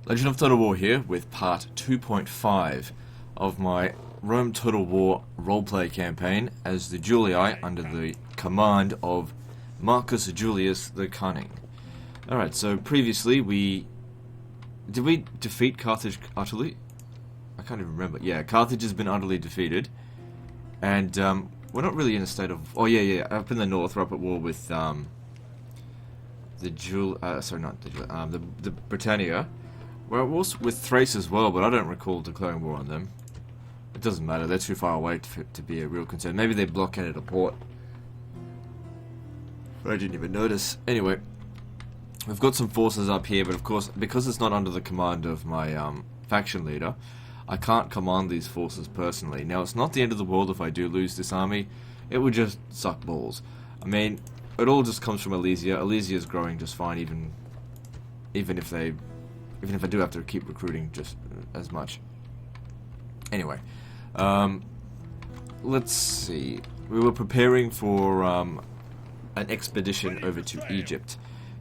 Legend of Total War here with part 2.5 of my Rome Total War roleplay campaign as the Julii under the command of Marcus Julius the Cunning. Alright, so previously did we defeat Carthage utterly? I can't even remember. Yeah, Carthage has been utterly defeated. And we're not really in a state of... Oh yeah, up in the north we're up at war with the Britannia. We're at war with Thrace as well, but I don't recall declaring war on them. It doesn't matter, they're too far away to be a real concern. Maybe they blockaded a port. I didn't even notice. Anyway, we've got some forces up here, but of course, because it's not under the command of my faction leader, I can't command these forces personally. Now, it's not the end of the world if I do lose this army. It would just suck balls. I mean, it all just comes from Alesia. Alesia is growing just fine, even if I do have to keep recruiting just as much. Anyway, let's see. We were preparing for an expedition over to Egypt.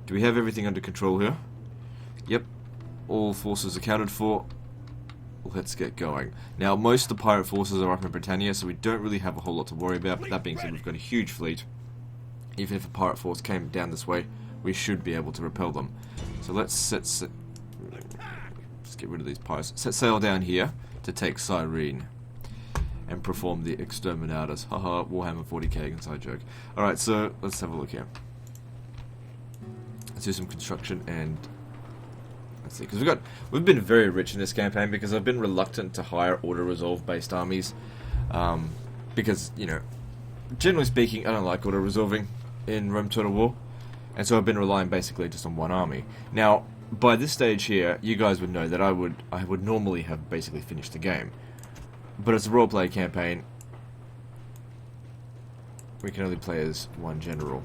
Do we have everything under control here? Yep. All forces accounted for. Let's get going. Now, most of the pirate forces are up in Britannia, so we don't really have a whole lot to worry about, but that being said, we've got a huge fleet. Even if a pirate force came down this way, we should be able to repel them. So let's let's get rid of these pirates. Set sail down here to take Cyrene and perform the exterminators. Haha, Warhammer 40k inside joke. Alright, so let's have a look here. Let's do some construction and let's see, because we've been very rich in this campaign because I've been reluctant to hire auto-resolve based armies, because, you know, generally speaking, I don't like auto-resolving in Rome Total War, and so I've been relying basically just on one army. Now, by this stage here, you guys would know that I would normally have basically finished the game, but it's a roleplay campaign. We can only play as one general,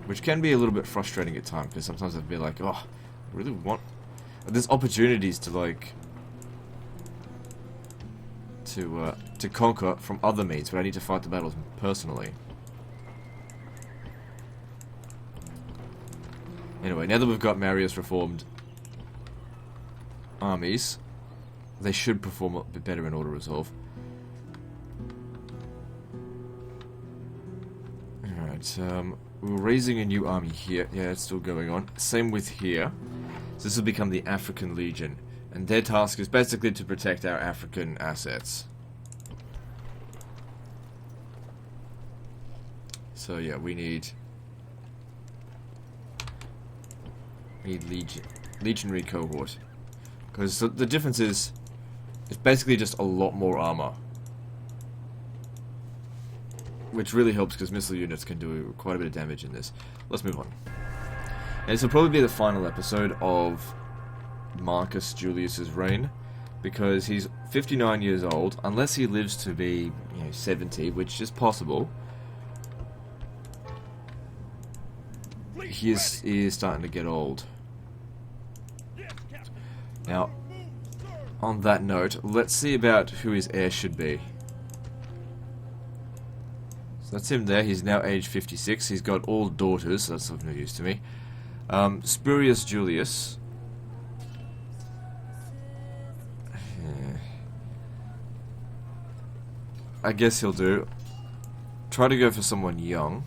which can be a little bit frustrating at times because sometimes I'd be like, oh, I really want. There's opportunities to like to conquer from other means, but I need to fight the battles personally. Anyway, now that we've got Marius reformed armies, they should perform a bit better in auto-resolve. Alright, we're raising a new army here. Yeah, it's still going on. Same with here. So this will become the African Legion, and their task is basically to protect our African assets. So yeah, we need legionary cohort, because the difference is it's basically just a lot more armor, which really helps because missile units can do quite a bit of damage in this. Let's move on. And this will probably be the final episode of Marcus Julius's reign, because he's 59 years old, unless he lives to be, 70, which is possible. He is starting to get old. Now, on that note, let's see about who his heir should be. So that's him there. He's now age 56. He's got all daughters, so that's of no use to me. Spurious Julius. I guess he'll do. Try to go for someone young.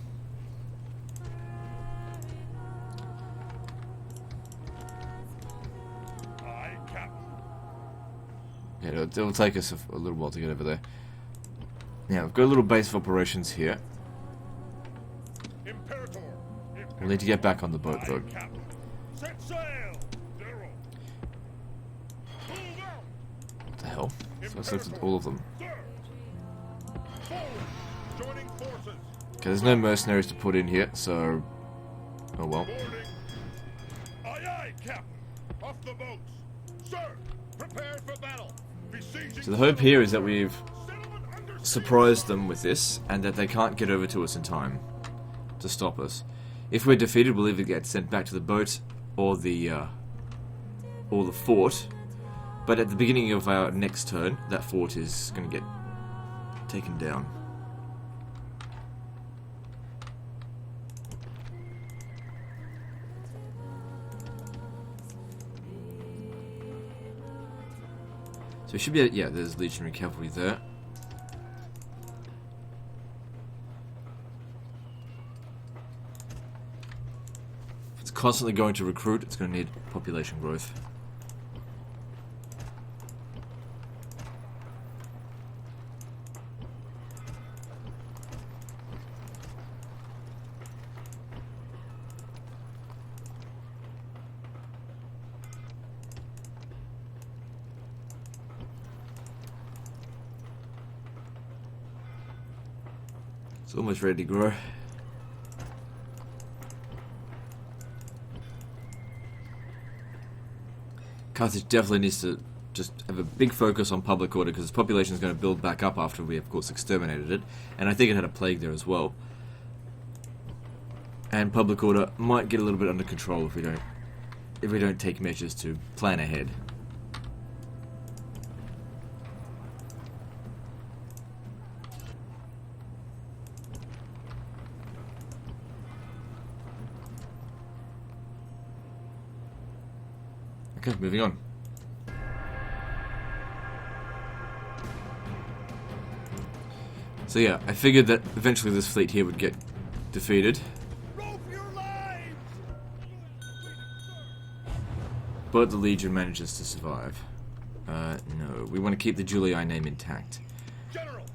Yeah, it'll take us a little while to get over there. Now, we've got a little base of operations here. We'll need to get back on the boat, though. What the hell? So I selected all of them. Okay, there's no mercenaries to put in here, so... Oh well. So the hope here is that we've surprised them with this, and that they can't get over to us in time to stop us. If we're defeated, we'll either get sent back to the boat or the fort. But at the beginning of our next turn, that fort is going to get taken down. So we should be... yeah, there's legionary cavalry there. If it's constantly going to recruit, it's going to need population growth. It's almost ready to grow. Carthage definitely needs to just have a big focus on public order, because its population is going to build back up after we, of course, exterminated it. And I think it had a plague there as well. And public order might get a little bit under control if we don't take measures to plan ahead. Okay, moving on. So yeah, I figured that eventually this fleet here would get defeated. But the Legion manages to survive. No, we want to keep the Julii name intact. General.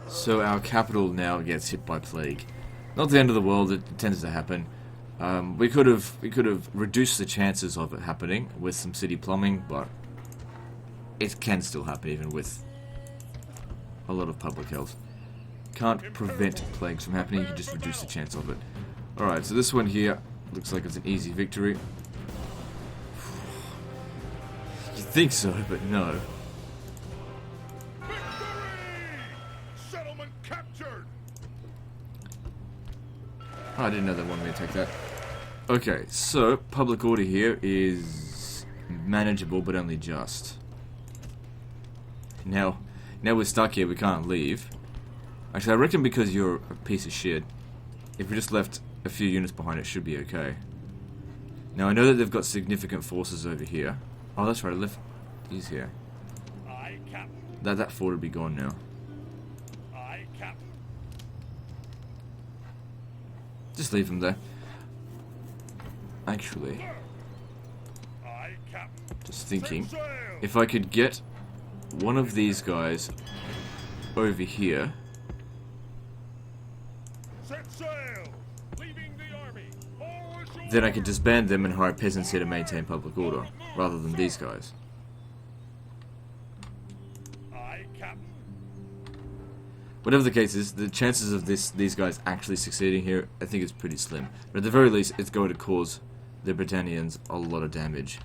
So our capital now gets hit by plague. Not the end of the world, it tends to happen. We could have reduced the chances of it happening with some city plumbing, but it can still happen even with a lot of public health. Can't prevent plagues from happening, you can just reduce the chance of it. Alright, so this one here looks like it's an easy victory. You think so, but no. Oh, I didn't know they wanted me to take that. Okay, so public order here is manageable, but only just. Now we're stuck here, we can't leave. Actually, I reckon because you're a piece of shit, if we just left a few units behind, it should be okay. Now, I know that they've got significant forces over here. Oh, that's right, I left these here. That fort would be gone now. Just leave them there. Actually, just thinking, if I could get one of these guys over here, then I could disband them and hire peasants here to maintain public order, rather than these guys. Whatever the case is, the chances of these guys actually succeeding here, I think is pretty slim. But at the very least, it's going to cause the Britannians a lot of damage.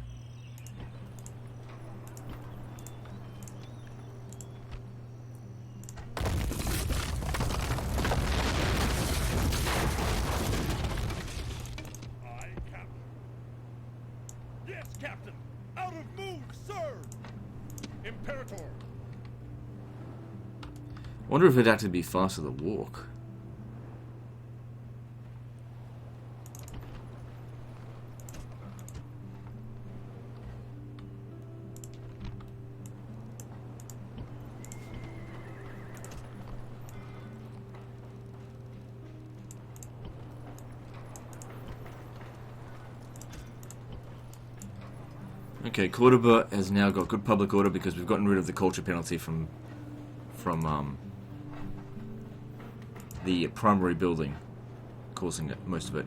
Yes, Captain! Out of move, sir! Imperator! I wonder if it'd actually be faster to walk. Okay, Cordoba has now got good public order because we've gotten rid of the culture penalty from the primary building, causing it, most of it.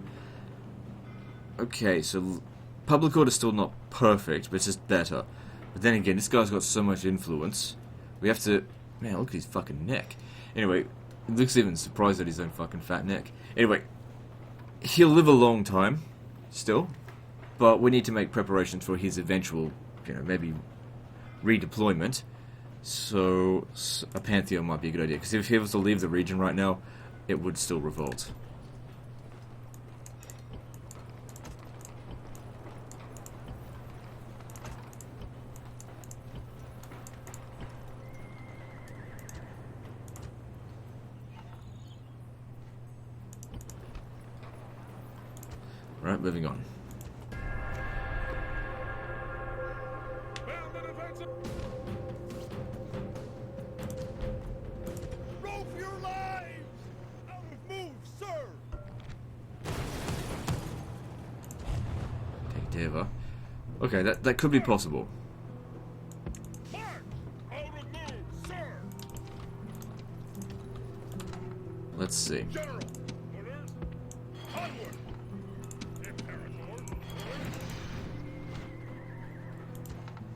Okay, so public order's still not perfect, but it's just better. But then again, this guy's got so much influence. We have to... Man, look at his fucking neck. Anyway, Luke's even surprised at his own fucking fat neck. Anyway, he'll live a long time, still. But we need to make preparations for his eventual, maybe redeployment. So a Pantheon might be a good idea. Because if he was to leave the region right now, it would still revolt. Right, moving on. Bound and offensive. Roll for your lives! Out of move, sir! Take Deva. Okay, that could be possible. March! Out of move, sir! Let's see. General! Orders! Onward! Imperator!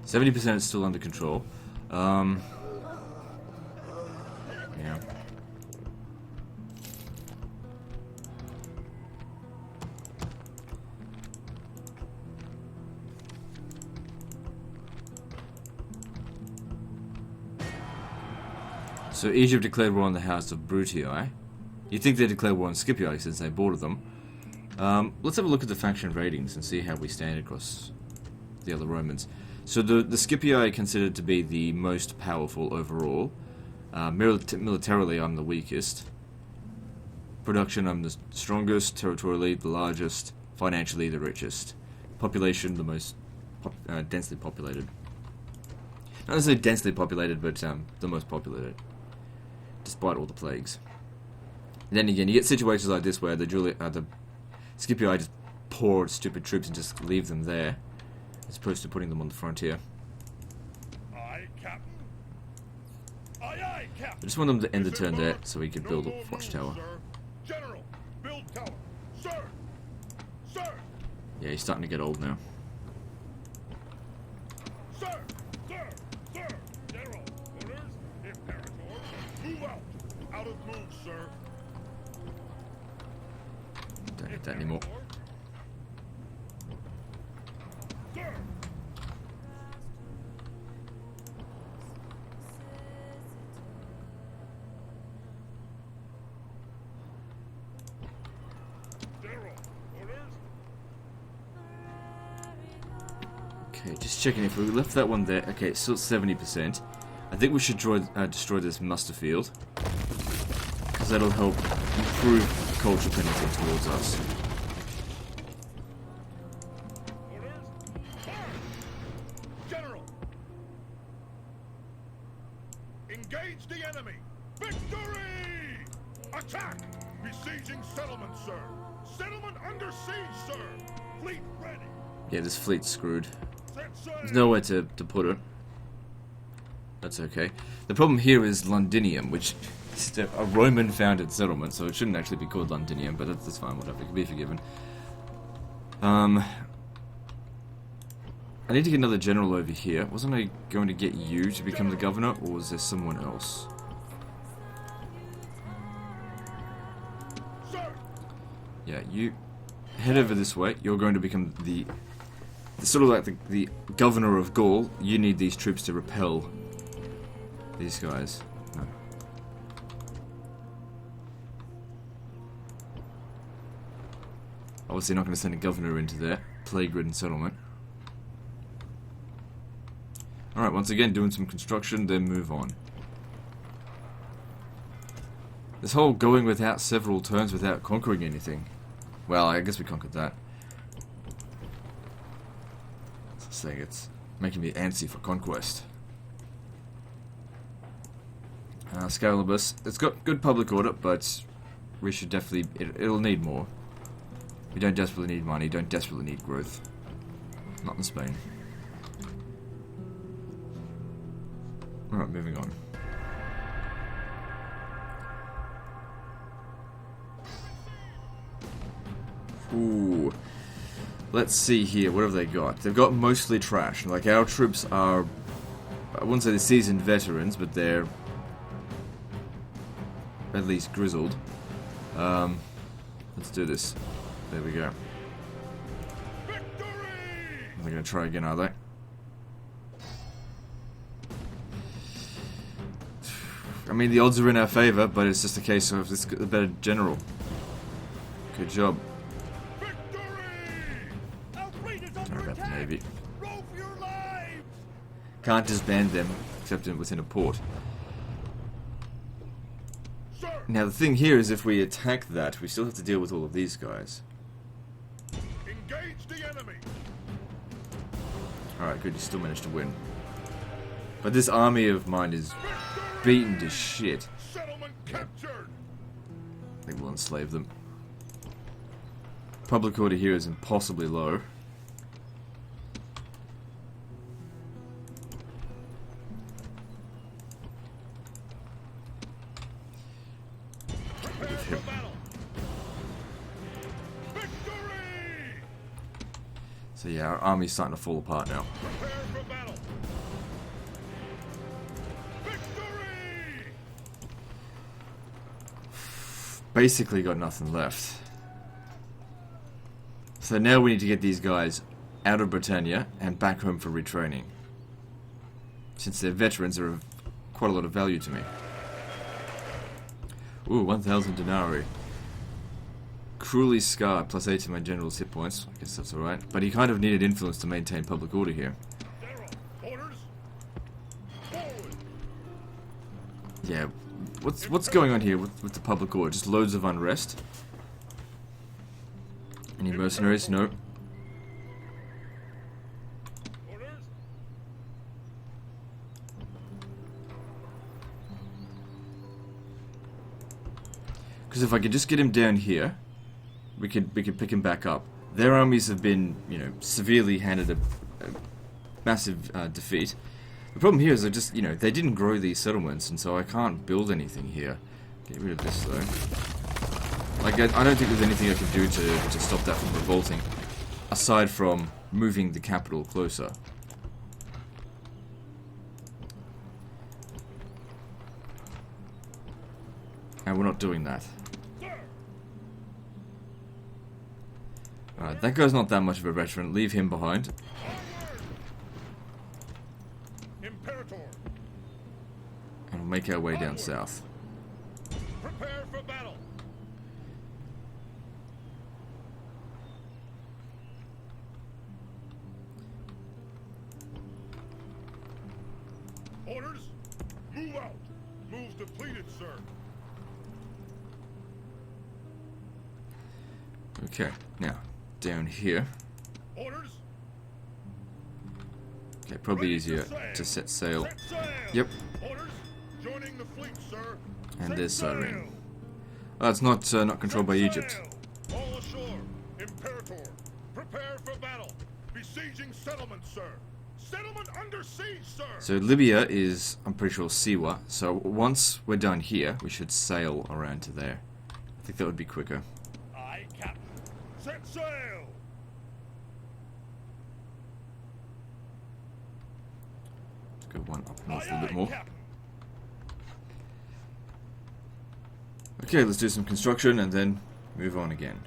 70% is still under control. Yeah. So Egypt declared war on the House of Brutii. You'd think they declared war on Scipii since they boarded them. Let's have a look at the faction ratings and see how we stand across the other Romans. So the Scipii are considered to be the most powerful overall. Militarily, I'm the weakest. Production, I'm the strongest. Territorially, the largest. Financially, the richest. Population, the most densely populated. Not necessarily densely populated, but the most populated. Despite all the plagues. And then again, you get situations like this where the Scipii just pour stupid troops and just leave them there, as opposed to putting them on the frontier. Aye, Captain. Aye, Captain. I just want them to end the turn there, so we can build a watchtower. General, build tower. Sir! Sir! Yeah, he's starting to get old now. Sir! Sir! Sir! General, orders. Imperator. Move out. Out of move, sir. Don't need that anymore. Sir! General, orders. Okay, just checking if we left that one there. Okay, it's still 70%. I think we should destroy this muster field, because that'll help improve culture penalty towards us. Orders. Fire! General. Engage the enemy. Victory! Attack! Besieging settlement, sir. Settlement under siege, sir. Fleet ready. Yeah, this fleet's screwed. Set sail. There's nowhere to put it. That's okay. The problem here is Londinium, which is a Roman-founded settlement, so it shouldn't actually be called Londinium, but that's fine, whatever. It can be forgiven. I need to get another general over here. Wasn't I going to get you to become the governor, or was there someone else? Sir. Yeah, you head over this way. You're going to become the sort of like the governor of Gaul. You need these troops to repel these guys. No. Obviously not going to send a governor into their plague-ridden settlement. Alright, once again, doing some construction, then move on. This whole going without several turns without conquering anything. Well, I guess we conquered that. Saying it's making me antsy for conquest. Scalabus, it's got good public order, but we should definitely, it'll need more. We don't desperately need money, don't desperately need growth. Not in Spain. Alright, moving on. Ooh. Let's see here, what have they got? They've got mostly trash. Like, our troops are, I wouldn't say they're seasoned veterans, but they're at least grizzled. Let's do this. There we go. Victory! They're gonna try again, are they? I mean, the odds are in our favor, but it's just a case of this a better general. Good job. Sorry about the Navy. Row for your lives! Can't disband them, except within a port. Sir! Now the thing here is if we attack that, we still have to deal with all of these guys. Engage the enemy. Alright, good, you still managed to win. But this army of mine is beaten to shit. Settlement captured. I think we'll enslave them. Public order here is impossibly low. Prepare for battle. Victory! So yeah, our army's starting to fall apart now. Prepare for battle. Victory! Basically got nothing left. So now we need to get these guys out of Britannia and back home for retraining. Since they're veterans, they're of quite a lot of value to me. Ooh, 1,000 denarii. Cruelly scarred, plus 8 to my general's hit points. I guess that's alright. But he kind of needed influence to maintain public order here. General, orders. Forward. Yeah, what's going on here with the public order? Just loads of unrest? Any mercenaries? No. Orders. Because if I could just get him down here, we could pick him back up. Their armies have been, you know, severely handed a massive defeat. The problem here is they didn't grow these settlements, and so I can't build anything here. Get rid of this though. Like, I don't think there's anything I can do to stop that from revolting, aside from moving the capital closer. And we're not doing that. Alright, that guy's not that much of a veteran. Leave him behind. Imperator. And we'll make our way down south. Prepare for battle. Orders. Move out. Moves depleted, sir. Okay, now, down here. Orders. Okay, probably Ready easier sail. to set sail. Set sail. Yep. Orders. Joining the fleet, sir. And Set there's sail. Cyrene. Oh, it's not controlled by Set Egypt. sail. All ashore. Imperator. Prepare for battle. Besieging settlement, sir. Settlement under siege, sir. So Libya is, I'm pretty sure, Siwa. So once we're done here, we should sail around to there. I think that would be quicker. Aye, Captain. Set sail. Let's go one up north a Aye, little bit aye, more. Captain. Okay, let's do some construction and then move on again.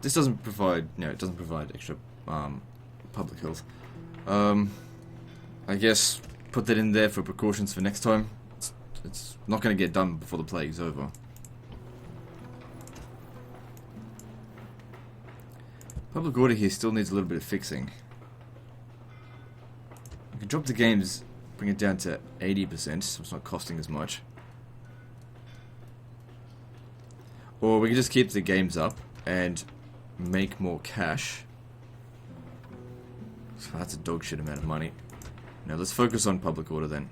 This doesn't provide, it doesn't provide extra public health. I guess put that in there for precautions for next time. It's not going to get done before the plague's over. Public order here still needs a little bit of fixing. We can drop the games, bring it down to 80%, so it's not costing as much. Or we can just keep the games up and make more cash. So that's a dog shit amount of money. Now let's focus on public order then.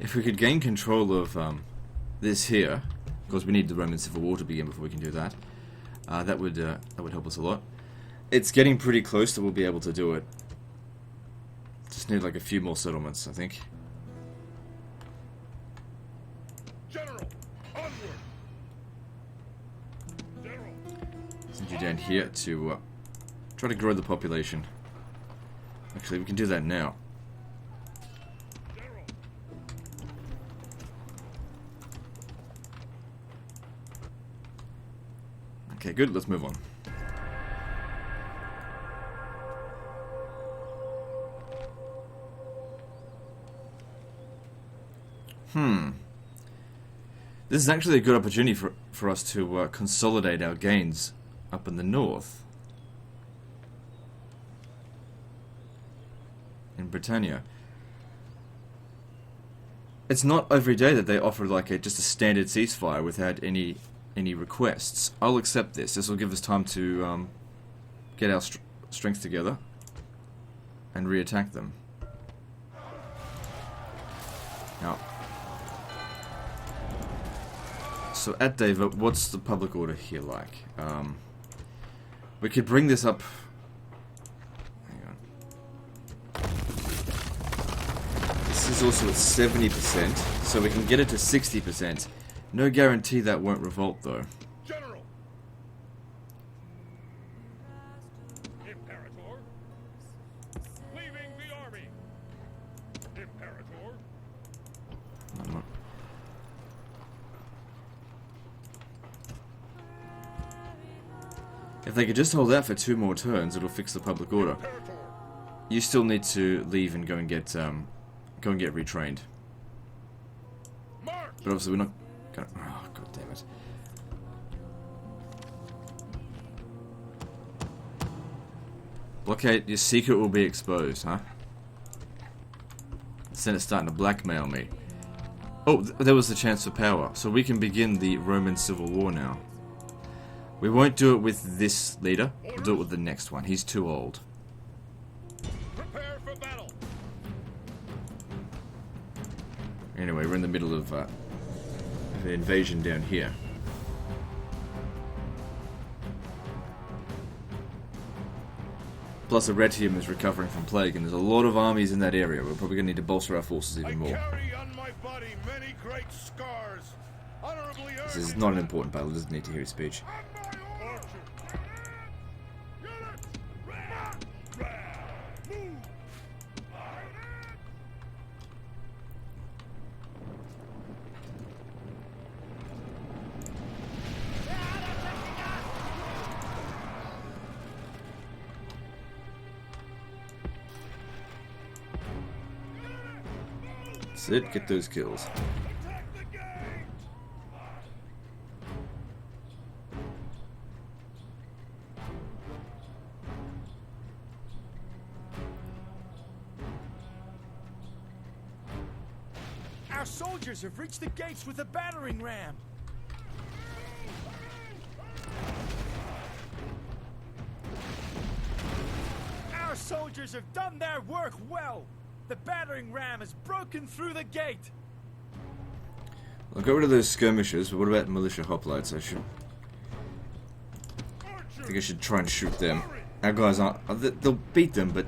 If we could gain control of this here, because we need the Roman Civil War to begin before we can do that, that would help us a lot. It's getting pretty close that we'll be able to do it. Just need like a few more settlements, I think. General, onward. General. Send you down here to try to grow the population. Actually, we can do that now. General. Okay, good. Let's move on. This is actually a good opportunity for us to consolidate our gains up in the north. In Britannia. It's not every day that they offer like just a standard ceasefire without any requests. I'll accept this. This will give us time to get our strength together and re-attack them. Now, so at David, what's the public order here like? We could bring this up. Hang on. This is also at 70%, so we can get it to 60%. No guarantee that won't revolt, though. General. Imperator. Leaving the army. Imperator. If they could just hold out for 2 more turns, it'll fix the public order. Imperator. You still need to leave and go and get retrained. March. But obviously we're not gonna. Oh, god damn it! Blockade. Your secret will be exposed, huh? The Senate's starting to blackmail me. Oh, there was the chance for power, so we can begin the Roman Civil War now. We won't do it with this leader. We'll do it with the next one. He's too old. Prepare for battle. Anyway, we're in the middle of an invasion down here. Plus, Arretium is recovering from plague, and there's a lot of armies in that area. We're probably going to need to bolster our forces even more. I carry on my body many great scars. Honorably This is not an important battle. It doesn't need to hear his speech. That's it. Get those kills. Our soldiers have reached the gates with a battering ram. Our soldiers have done their work well. The battering ram has broken through the gate. I'll get rid of those skirmishers, but what about militia hoplites? I think I should try and shoot them. Our guys aren't. They'll beat them, but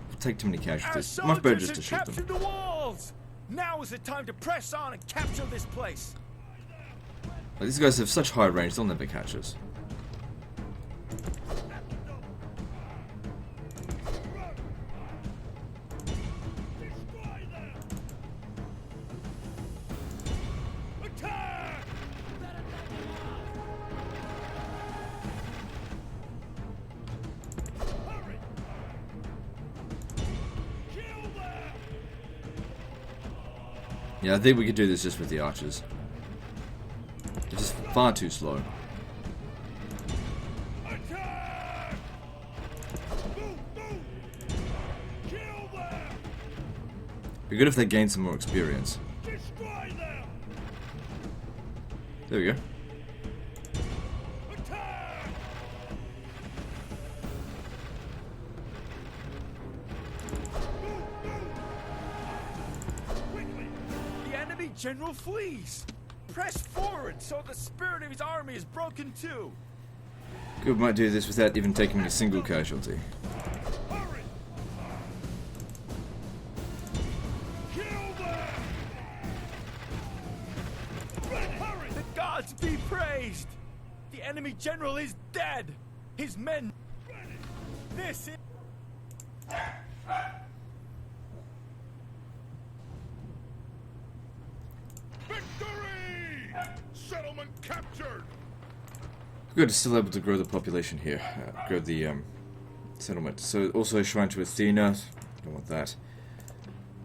we'll take too many casualties. Much better just to shoot them. Captured the walls. Now is the time to press on and capture this place. Like, these guys have such high range; they'll never catch us. Yeah, I think we could do this just with the archers. They're just far too slow. Attack! Move, move! Kill them! Be good if they gain some more experience. Destroy them! There we go. Attack! Quickly! The enemy general flees. Press forward so the spirit of his army is broken too. Good, might do this without even taking a single casualty. Hurry! Kill them! Hurry! The gods be praised. The enemy general is dead. His men. This is. Victory! Settlement captured! Good, still able to grow the population here. Grow the settlement. So also shrine to Athena. Don't want that.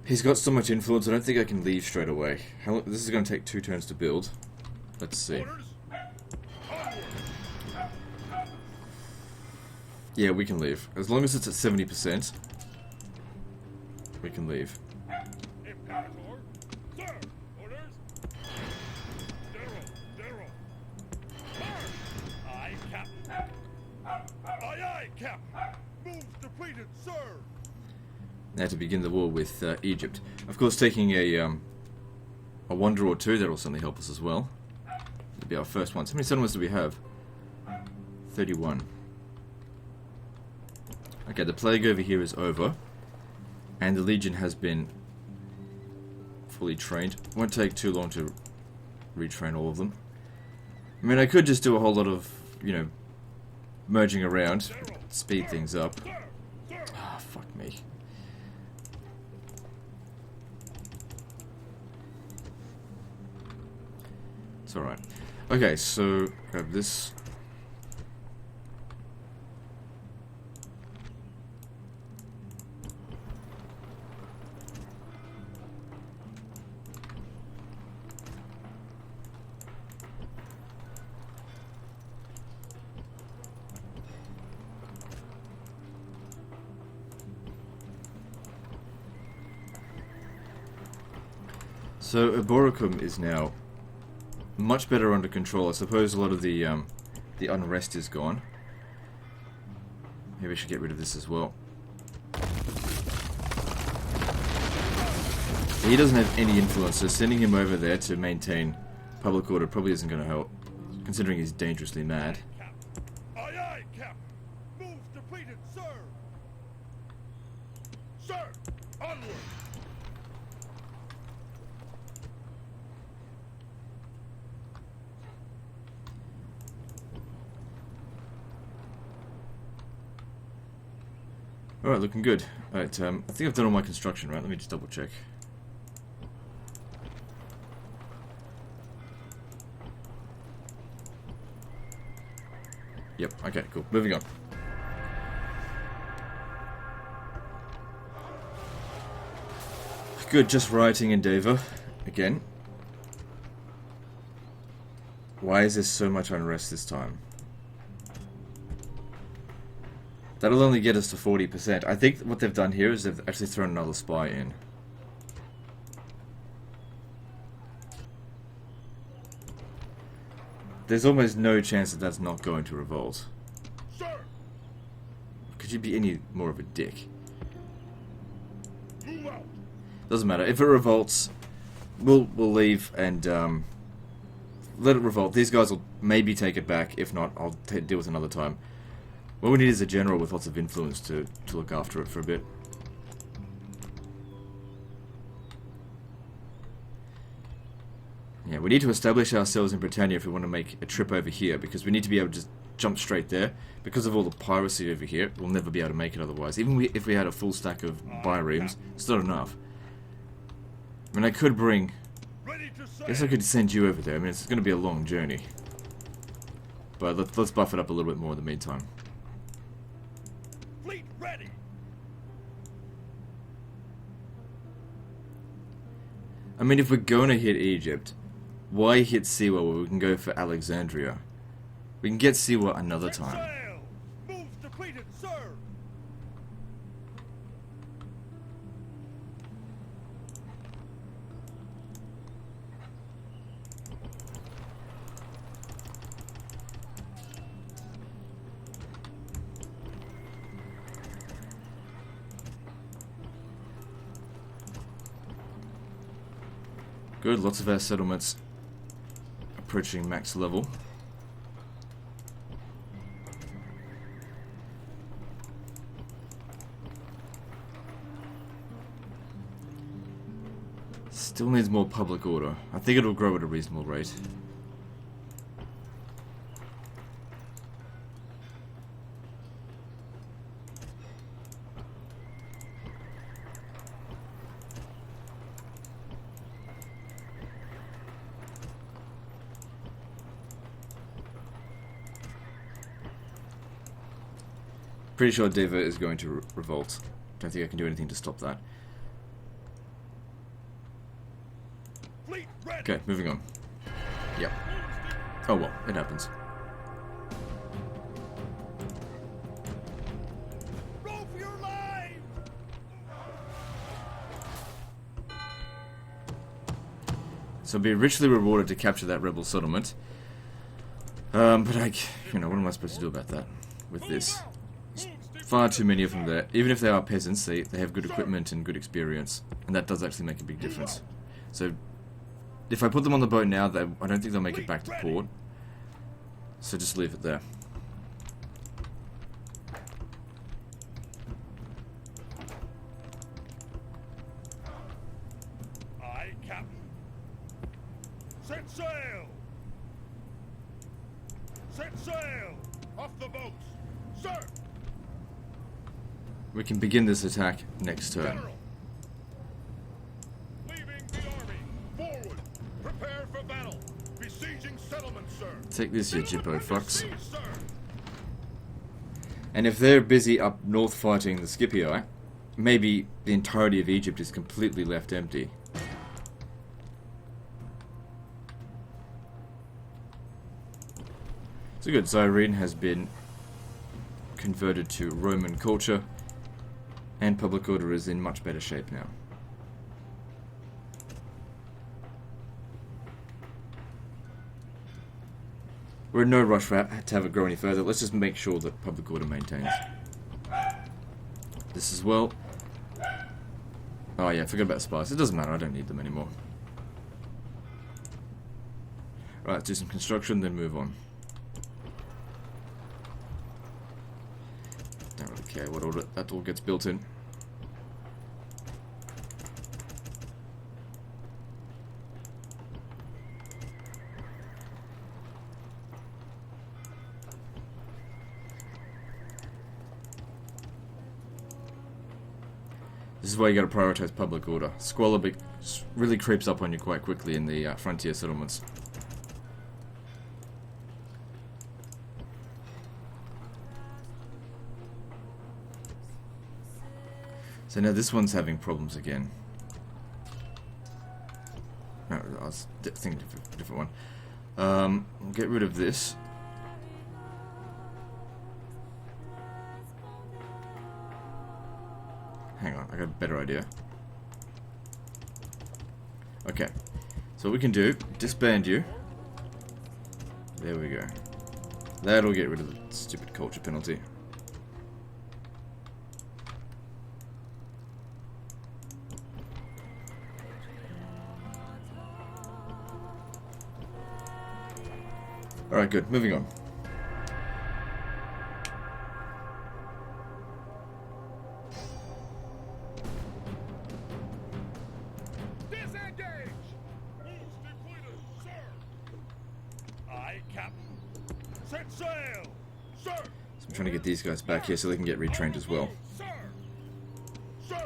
He's got so much influence, I don't think I can leave straight away. This is going to take 2 turns to build. Let's see. Orders. Onward. Yeah, we can leave. As long as it's at 70%, we can leave. Imperator. Sir. Orders. General. March. Aye, Captain. Aye, Captain. Moves depleted, sir. Now to begin the war with Egypt. Of course, taking a wonder or two, that'll certainly help us as well. It'll be our first one. So how many settlements do we have? 31. Okay, the plague over here is over. And the Legion has been fully trained. Won't take too long to retrain all of them. I mean, I could just do a whole lot of, you know, merging around, speed things up. Ah, fuck me. It's alright. Okay, so grab this. So Eboracum is now much better under control. I suppose a lot of the unrest is gone. Maybe I should get rid of this as well. He doesn't have any influence, so sending him over there to maintain public order probably isn't going to help, considering he's dangerously mad. Aye, aye, Captain. Moves depleted, sir. Sir, onward. Alright, looking good. Alright, I think I've done all my construction, right? Let me just double check. Yep, okay, cool. Moving on. Good, just rioting endeavour. Again. Why is there so much unrest this time? That'll only get us to 40%. I think what they've done here is they've actually thrown another spy in. There's almost no chance that that's not going to revolt. Sir, Could you be any more of a dick? move out. Doesn't matter. If it revolts, we'll leave and let it revolt. These guys will maybe take it back. If not, I'll deal with it another time. What we need is a general with lots of influence to look after it for a bit. Yeah, we need to establish ourselves in Britannia if we want to make a trip over here, because we need to be able to just jump straight there. Because of all the piracy over here, we'll never be able to make it otherwise. Even if we had a full stack of biremes, it's not enough. I mean, I could bring... Ready to I guess I could send you over there. I mean, it's going to be a long journey. But let's buff it up a little bit more in the meantime. Fleet ready. I mean, if we're going to hit Egypt, why hit Siwa where we can go for Alexandria? We can get Siwa another time. Sail. Moves depleted, sir. Good, lots of our settlements approaching max level. Still needs more public order. I think it'll grow at a reasonable rate. Pretty sure Deva is going to revolt. Don't think I can do anything to stop that. Okay, moving on. Yep. Oh well, it happens. Roll for your lives! So be richly rewarded to capture that rebel settlement. But what am I supposed to do about that? With this? There's far too many of them there. Even if they are peasants, they have good equipment and good experience. And that does actually make a big difference. So, if I put them on the boat now, I don't think they'll make it back to port. So just leave it there. Aye, Captain. Set sail! Set sail! Off the boats! Sir! We can begin this attack next turn. General! Leaving the army! Forward! Prepare for battle! Besieging settlements, sir! Take this, you jippo fucks. Siege, sir! And if they're busy up north fighting the Scipii, maybe the entirety of Egypt is completely left empty. So good, Cyrene has been converted to Roman culture, and public order is in much better shape now. We're in no rush to have it grow any further. Let's just make sure that public order maintains. This as well. Oh yeah, forgot about spies. It doesn't matter, I don't need them anymore. Right, let's do some construction, then move on. Don't really care what order that all gets built in. This is why you gotta prioritize public order. Squalor really creeps up on you quite quickly in the frontier settlements. So now this one's having problems again. No, I was thinking of a different one. We'll get rid of this. Hang on, I got a better idea. Okay, so what we can do, disband you. There we go. That'll get rid of the stupid culture penalty. Alright, good. Moving on. Disengage! Moves depleted, sir! Aye, Captain. Set sail! Sir! So I'm trying to get these guys back here so they can get retrained as well. Sir! Sir!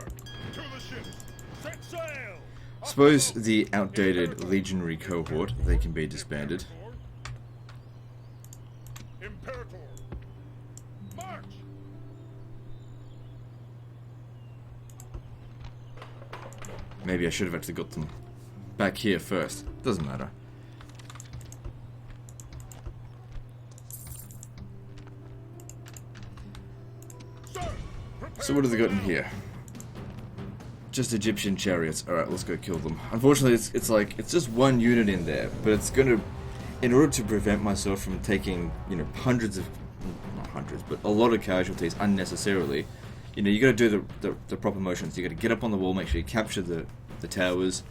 To the ships! Set sail! Suppose the outdated legionary cohort, they can be disbanded. Imperator! March! Maybe I should have actually got them back here first. Doesn't matter. Sir! So what have they got in here? Just Egyptian chariots. Alright, let's go kill them. Unfortunately, it's just one unit in there, but it's gonna... In order to prevent myself from taking, hundreds of... Not hundreds, but a lot of casualties unnecessarily, you gotta do the proper motions. You gotta get up on the wall, make sure you capture the towers,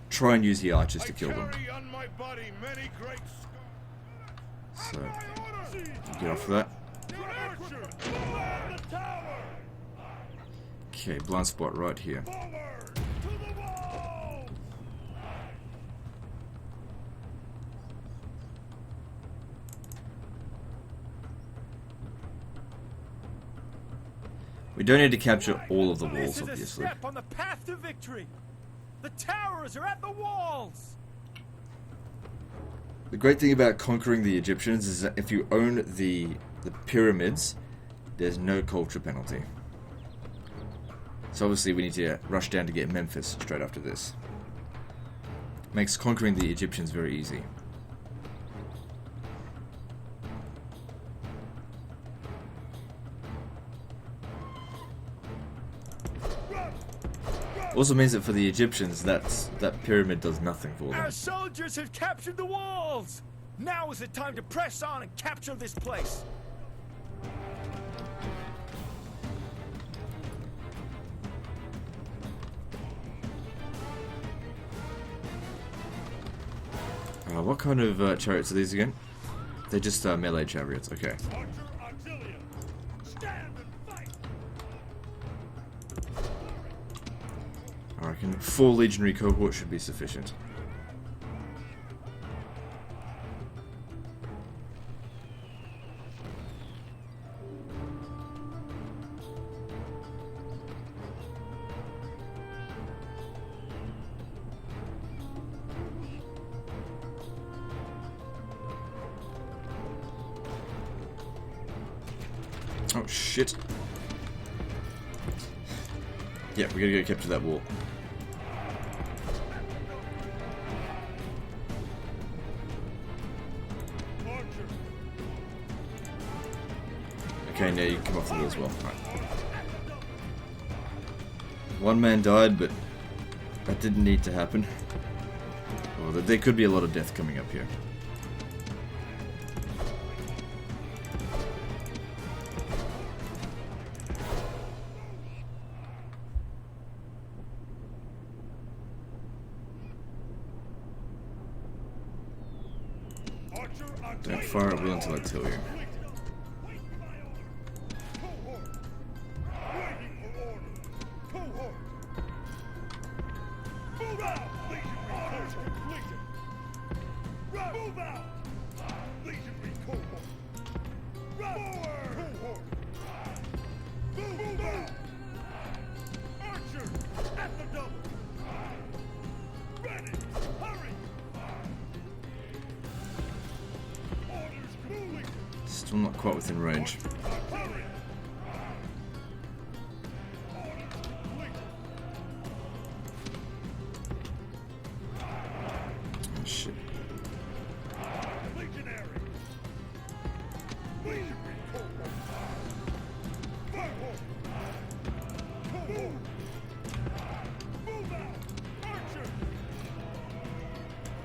try and use the archers to kill them. carry on my body many great So, get off of that. the tower! Okay, blind spot right here. Forward! To the wall! We don't need to capture all of the This walls, is a obviously. step on the path to victory. The towers are at the walls. The great thing about conquering the Egyptians is that if you own the pyramids, there's no culture penalty. So obviously we need to rush down to get Memphis straight after this. Makes conquering the Egyptians very easy. Also means that for the Egyptians, that pyramid does nothing for them. Our soldiers have captured the walls! Now is the time to press on and capture this place! What kind of chariots are these again? They're just melee chariots, okay. I reckon 4 legionary cohorts should be sufficient. Oh shit. Yeah, we gotta go capture that wall. Okay, now you can come off the wall as well. Right. One man died, but that didn't need to happen. Well, there could be a lot of death coming up here. Don't fire at will until I tell you. Still not quite within range. Oh shit.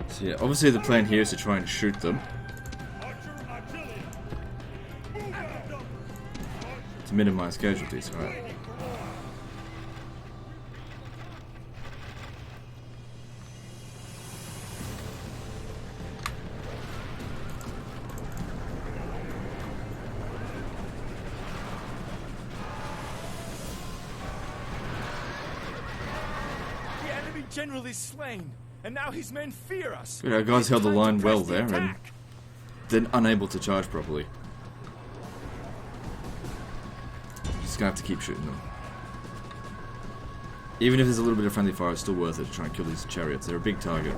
So yeah, obviously the plan here is to try and shoot them. To minimize casualties, right? The enemy general is slain, and now his men fear us. Our guys held the Time to line well press the there, and attack. then unable to charge properly. Just gonna have to keep shooting them. Even if there's a little bit of friendly fire, it's still worth it to try and kill these chariots. They're a big target.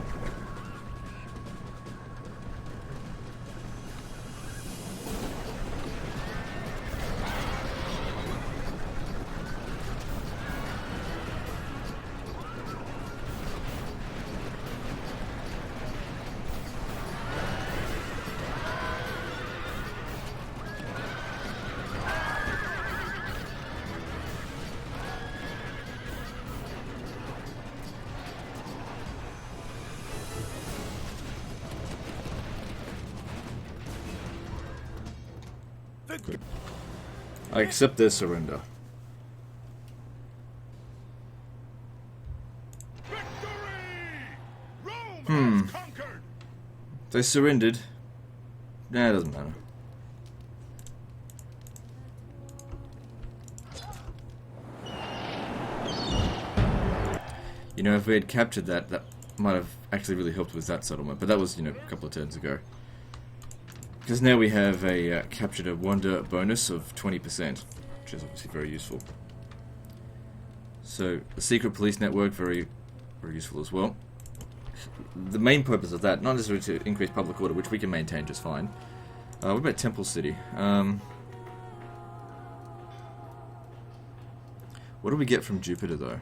Good. I accept their surrender. Rome has conquered. They surrendered. Nah, it doesn't matter. You know, if we had captured that, that might have actually really helped with that settlement. But that was, you know, a couple of turns ago. Because now we have a captured a wonder bonus of 20%, which is obviously very useful. So, the secret police network, very useful as well. The main purpose of that, not necessarily to increase public order, which we can maintain just fine. What about Temple City? What do we get from Jupiter, though?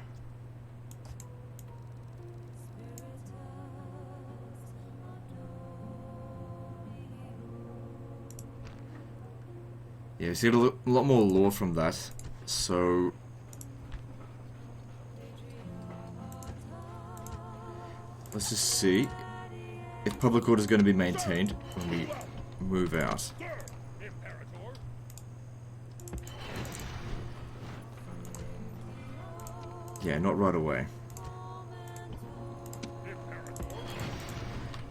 Yeah, we see a lot more lore from that. So let's just see if public order is going to be maintained when we move out. Sir, Imperator. Yeah, not right away. Imperator.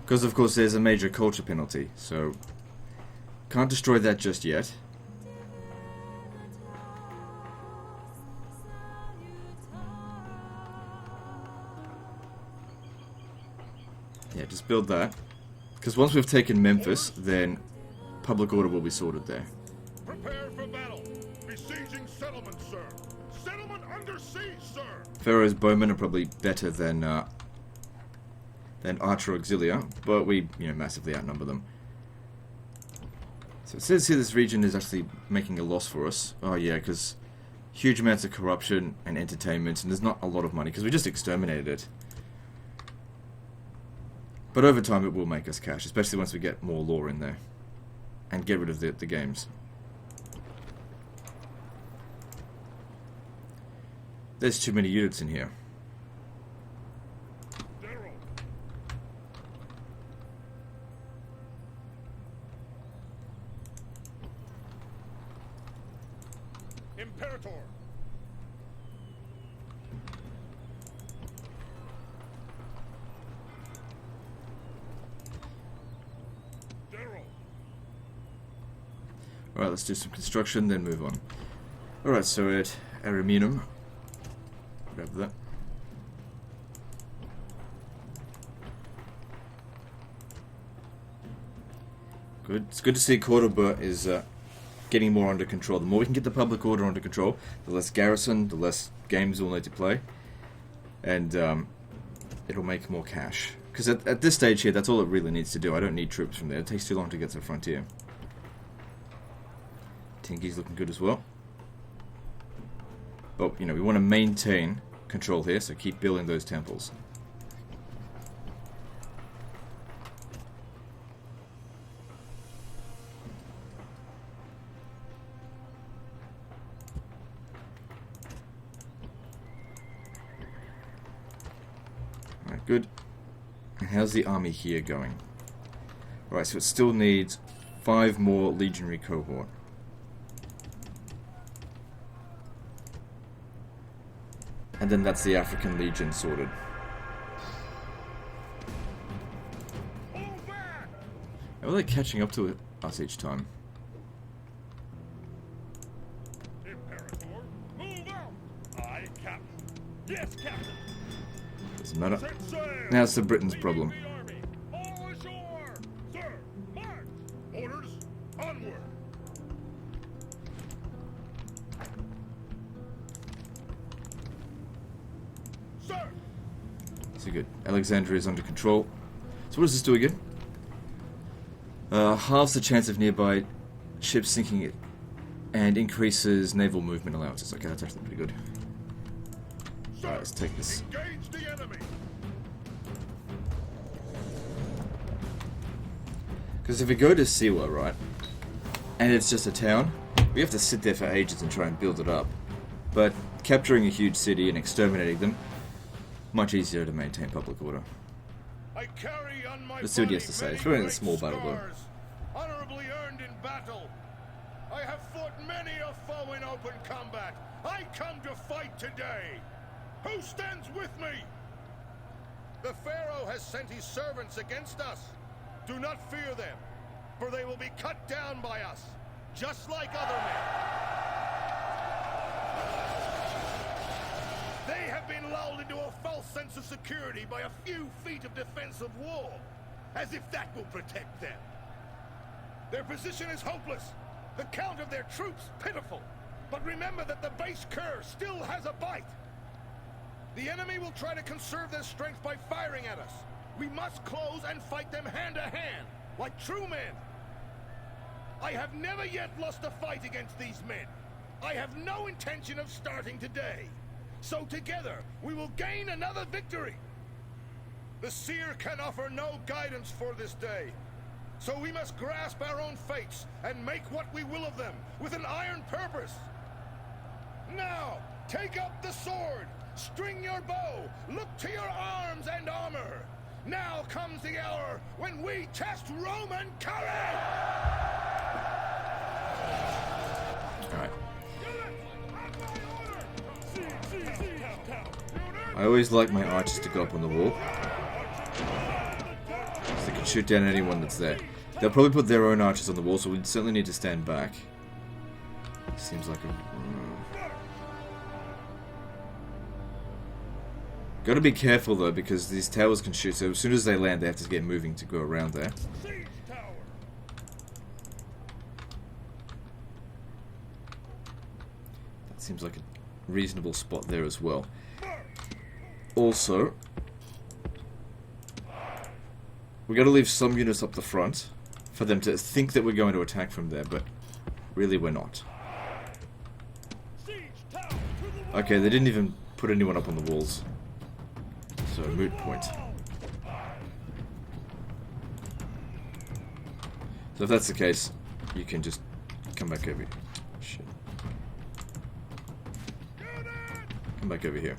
Because of course there's a major culture penalty, so can't destroy that just yet. Yeah, just build that. Because once we've taken Memphis, then public order will be sorted there. Prepare for battle. Besieging settlement, sir. Settlement under siege, sir. Pharaoh's bowmen are probably better than Archer Auxilia, but we, massively outnumber them. So it says here this region is actually making a loss for us. Oh yeah, because huge amounts of corruption and entertainment, and there's not a lot of money, because we just exterminated it. But over time it will make us cash, especially once we get more lore in there. And get rid of the games. There's too many units in here. General. Imperator. General. Alright, let's do some construction, then move on. Alright, so at Ariminum. Grab that. Good. It's good to see Cordoba is getting more under control. The more we can get the public order under control, the less garrison, the less games we'll need to play. And it'll make more cash. Because at this stage here, that's all it really needs to do. I don't need troops from there. It takes too long to get to the frontier. Tinky's looking good as well. But, we want to maintain control here, so keep building those temples. Alright, good. And how's the army here going? Alright, so it still needs 5 more legionary cohort. And then that's the African Legion sorted. How are they catching up to us each time? Imperator. Move out. Aye, Captain. Yes, Captain. Doesn't matter. Set sail. Now it's the Britain's problem. The army. All ashore. Sir, march. Orders. Onward. Sir. So good. Alexandria is under control. So what does this do again? Halves the chance of nearby ships sinking it, and increases naval movement allowances. Okay, that's actually pretty good. Sir. Let's take this. Engage the enemy. Because if we go to Siwa, right, and it's just a town, we have to sit there for ages and try and build it up. But capturing a huge city and exterminating them, much easier to maintain public order. I carry on my Let's see what he has to body say. many It's really a great small battle, though. scars, honorably earned in battle. I have fought many a foe in open combat. I come to fight today. Who stands with me? The Pharaoh has sent his servants against us. Do not fear them, for they will be cut down by us, just like other men. They have been lulled into a false sense of security by a few feet of defensive wall, as if that will protect them. Their position is hopeless, the count of their troops pitiful. But remember that the base Kerr still has a bite. The enemy will try to conserve their strength by firing at us. We must close and fight them hand to hand, like true men. I have never yet lost a fight against these men. I have no intention of starting today. So together, we will gain another victory. The seer can offer no guidance for this day. So we must grasp our own fates and make what we will of them with an iron purpose. Now, take up the sword, string your bow, look to your arms and armor. Now comes the hour when we test Roman courage! Alright. I always like my archers to go up on the wall, so they can shoot down anyone that's there. They'll probably put their own archers on the wall, so we certainly need to stand back. Seems like a... Gotta be careful though, because these towers can shoot, so as soon as they land they have to get moving to go around there. That seems like a reasonable spot there as well. Also, we gotta leave some units up the front for them to think that we're going to attack from there, but really we're not. Okay, they didn't even put anyone up on the walls. So, moot point. So if that's the case, you can just come back over here. Shit. Come back over here.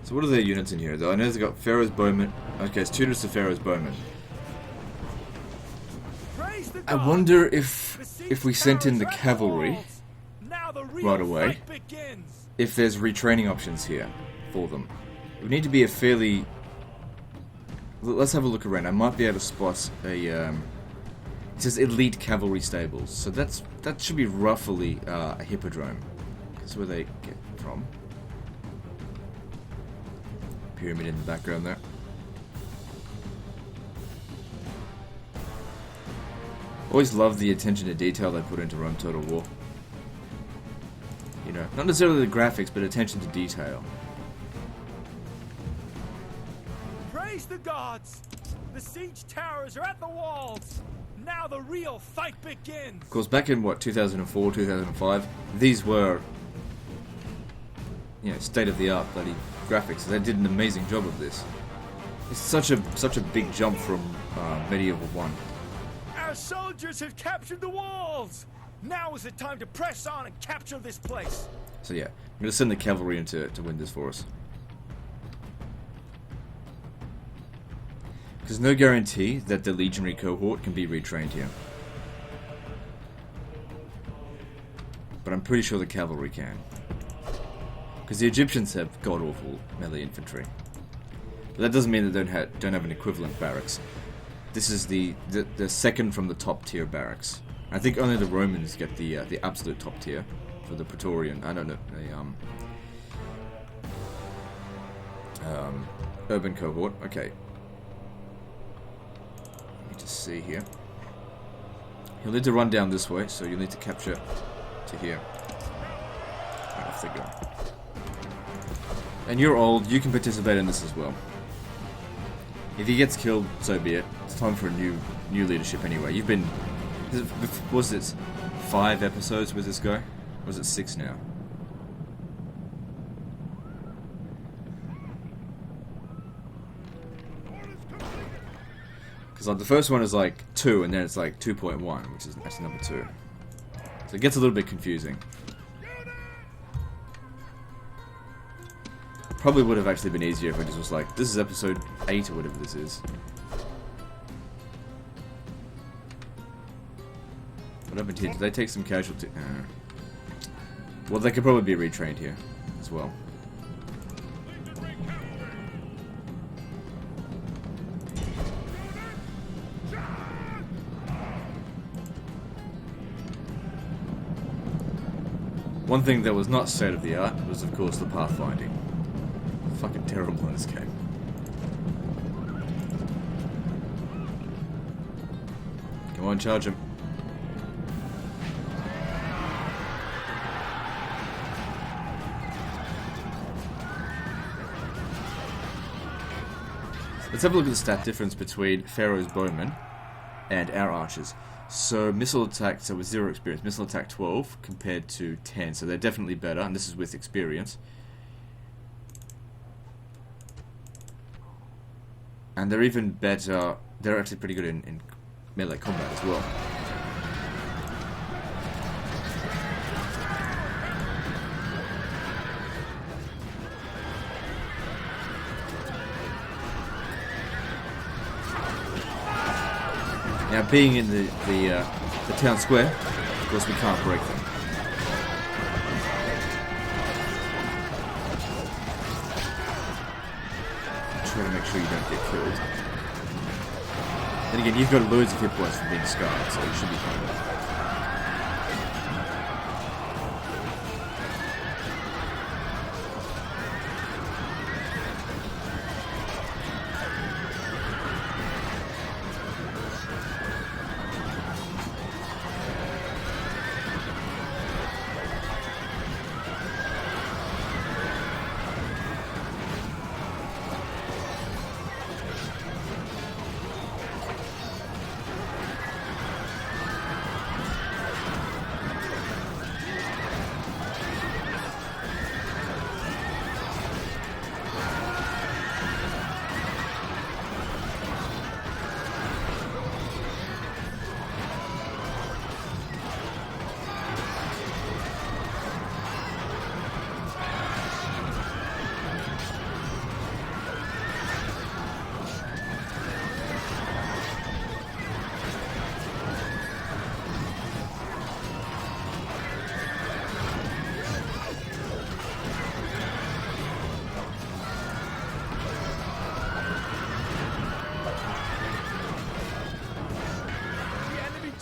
So what are their units in here though? I know they've got Pharaoh's Bowmen. Okay, it's 2 units of Pharaoh's Bowmen. I wonder if we sent in the cavalry right away, if there's retraining options here for them. It would need to be a fairly... Let's have a look around. I might be able to spot a... It says elite cavalry stables, so that should be roughly a hippodrome. That's where they get from. Pyramid in the background there. Always love the attention to detail they put into Rome Total War. You know, not necessarily the graphics, but attention to detail. Praise the gods! The siege towers are at the walls! Now the real fight begins! Of course, back in, what, 2004, 2005, these were, you know, state-of-the-art bloody graphics. They did an amazing job of this. It's such a big jump from Medieval 1. Our soldiers have captured the walls! Now is the time to press on and capture this place! So yeah, I'm going to send the cavalry in to win this for us. There's no guarantee that the legionary cohort can be retrained here. But I'm pretty sure the cavalry can. Because the Egyptians have god-awful melee infantry. But that doesn't mean that they don't have an equivalent barracks. This is the second from the top tier barracks. I think only the Romans get the absolute top tier for the Praetorian. I don't know, urban cohort. Okay. Let me just see here. You'll need to run down this way, so you'll need to capture to here. Right, off they go. And you're old, you can participate in this as well. If he gets killed, so be it. It's time for a new leadership anyway. You've been... Was it 5 episodes with this guy? Or was it 6 now? Because like, the first one is like 2, and then it's like 2.1, which is actually number 2. So it gets a little bit confusing. Probably would have actually been easier if I just was like, this is episode 8 or whatever this is. What happened here? Did they take some casualty? Well, they could probably be retrained here as well. One thing that was not state of the art was, of course, the pathfinding. Fucking terrible in this game. Come on, charge him. Let's have a look at the stat difference between Pharaoh's Bowmen and our archers. So missile attack, so with 0 experience, missile attack 12 compared to 10, so they're definitely better, and this is with experience. And they're even better, they're actually pretty good in melee combat as well. Now, being in the town square, of course, we can't break them. Try to make sure you don't get killed. Then again, you've got loads of hit points from being scarred, so you should be fine.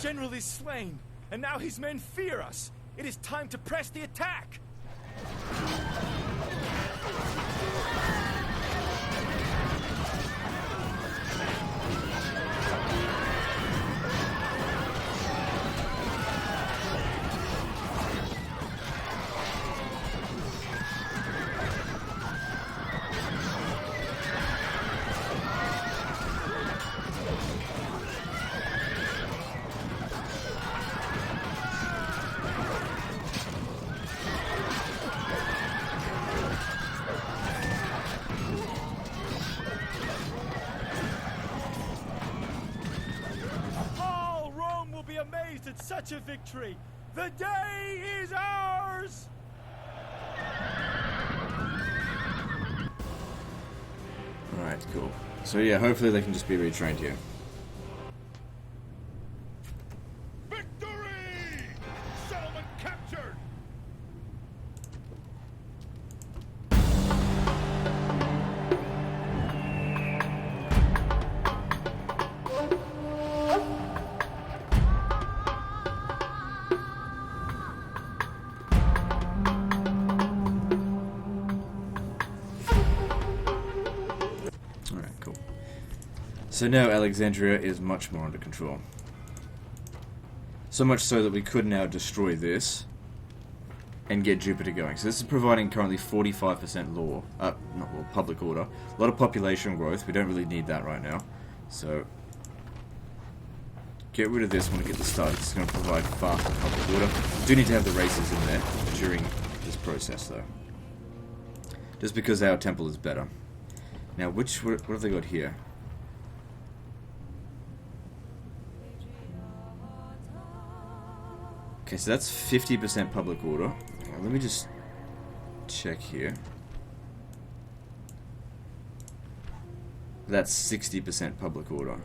General is slain, and now his men fear us. It is time to press the attack. At such a victory. The day is ours! Alright, cool. So yeah, hopefully they can just be retrained here. Victory! Settlement captured! So now Alexandria is much more under control. So much so that we could now destroy this and get Jupiter going. So this is providing currently 45% law, not law, public order. A lot of population growth. We don't really need that right now. So get rid of this when we get this started. It's going to provide faster public order. We do need to have the races in there during this process though. Just because our temple is better. Now what have they got here? Okay, so that's 50% public order. Let me just check here. That's 60% public order.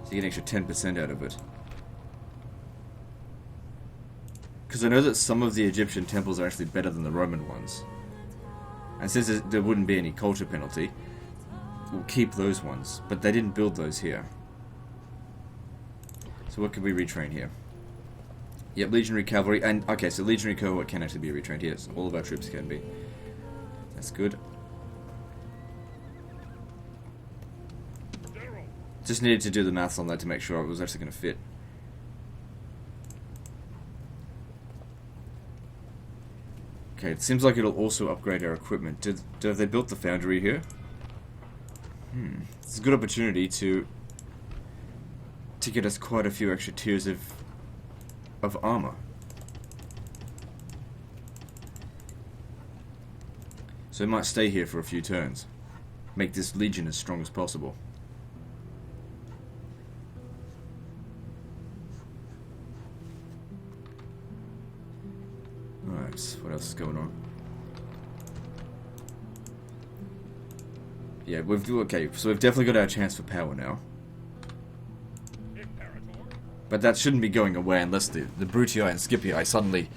So you get an extra 10% out of it. Because I know that some of the Egyptian temples are actually better than the Roman ones. And since there wouldn't be any culture penalty, we'll keep those ones. But they didn't build those here. So what can we retrain here? Yep, Legionary Cavalry, and okay, so Legionary Cohort can actually be retrained here. So all of our troops can be. That's good. Just needed to do the maths on that to make sure it was actually going to fit. Okay, it seems like it'll also upgrade our equipment. Have they built the foundry here? It's a good opportunity to get us quite a few extra tiers of armor. So we might stay here for a few turns. Make this legion as strong as possible. Alright, what else is going on? Yeah, okay, so we've definitely got our chance for power now. But that shouldn't be going away unless the Brutii and Scipii suddenly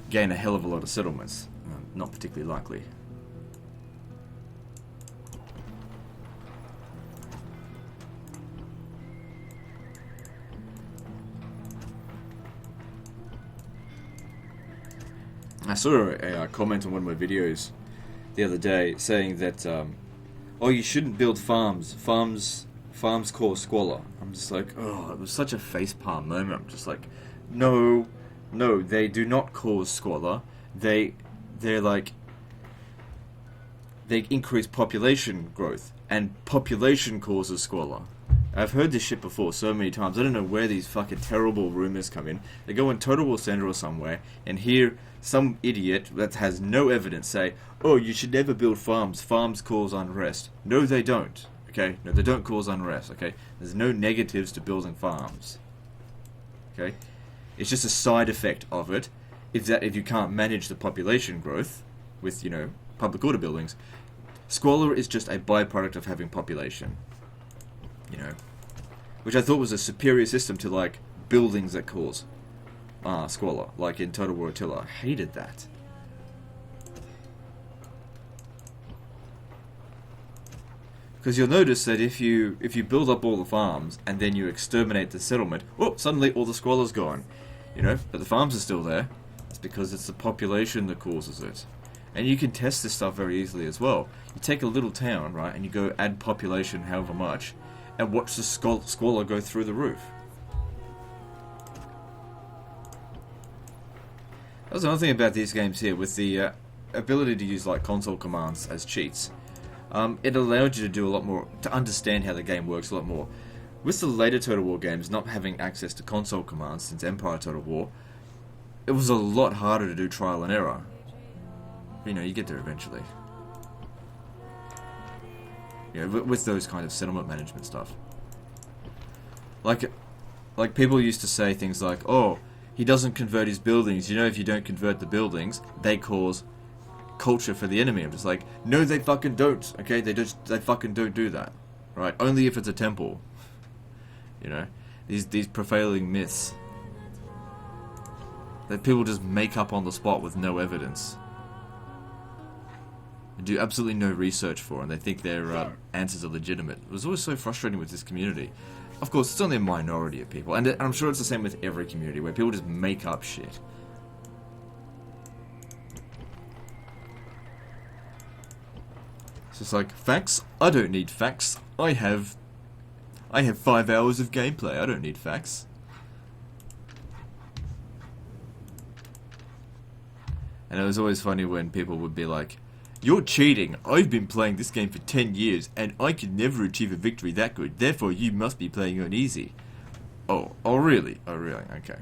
gain a hell of a lot of settlements. Not particularly likely. I saw a comment on one of my videos the other day saying that, oh, you shouldn't build farms. Farms cause squalor. I'm just like, oh, it was such a facepalm moment. I'm just like, no, they do not cause squalor. They increase population growth, and population causes squalor. I've heard this shit before so many times. I don't know where these fucking terrible rumors come in. They go in Total War Center or somewhere and hear some idiot that has no evidence say, oh, you should never build farms. Farms cause unrest. No, they don't. Okay? No, they don't cause unrest. Okay? There's no negatives to building farms. Okay? It's just a side effect of it. Is that if you can't manage the population growth with, public order buildings, squalor is just a byproduct of having population. Which I thought was a superior system to, like, buildings that cause squalor, like in Total War Attila. I hated that. Because you'll notice that if you build up all the farms and then you exterminate the settlement, oh, suddenly all the squalor's gone. But the farms are still there. It's because it's the population that causes it. And you can test this stuff very easily as well. You take a little town, right, and you go add population however much, and watch the squalor go through the roof. That's another thing about these games here, with the ability to use like console commands as cheats. It allowed you to do a lot more, to understand how the game works a lot more. With the later Total War games not having access to console commands since Empire Total War, it was a lot harder to do trial and error. You get there eventually. With those kind of settlement management stuff. Like people used to say things like, oh, he doesn't convert his buildings. If you don't convert the buildings, they cause culture for the enemy. I'm just like, no, they fucking don't. Okay, they fucking don't do that. Right? Only if it's a temple. These prevailing myths that people just make up on the spot with no evidence. Do absolutely no research for, and they think their answers are legitimate. It was always so frustrating with this community. Of course, it's only a minority of people, and I'm sure it's the same with every community, where people just make up shit. It's just like, facts? I don't need facts. I have 5 hours of gameplay. I don't need facts. And it was always funny when people would be like, you're cheating. I've been playing this game for 10 years, and I could never achieve a victory that good. Therefore, you must be playing on easy. Oh really? Oh, really? Okay.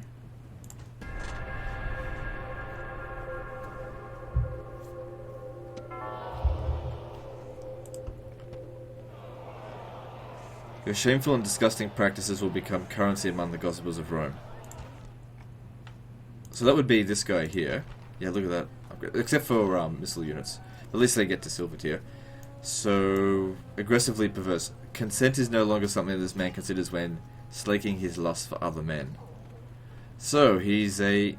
Your shameful and disgusting practices will become currency among the gossips of Rome. So that would be this guy here. Yeah, look at that. Except for missile units. At least they get to silver tier. So, aggressively perverse. Consent is no longer something this man considers when slaking his lust for other men. So, he's a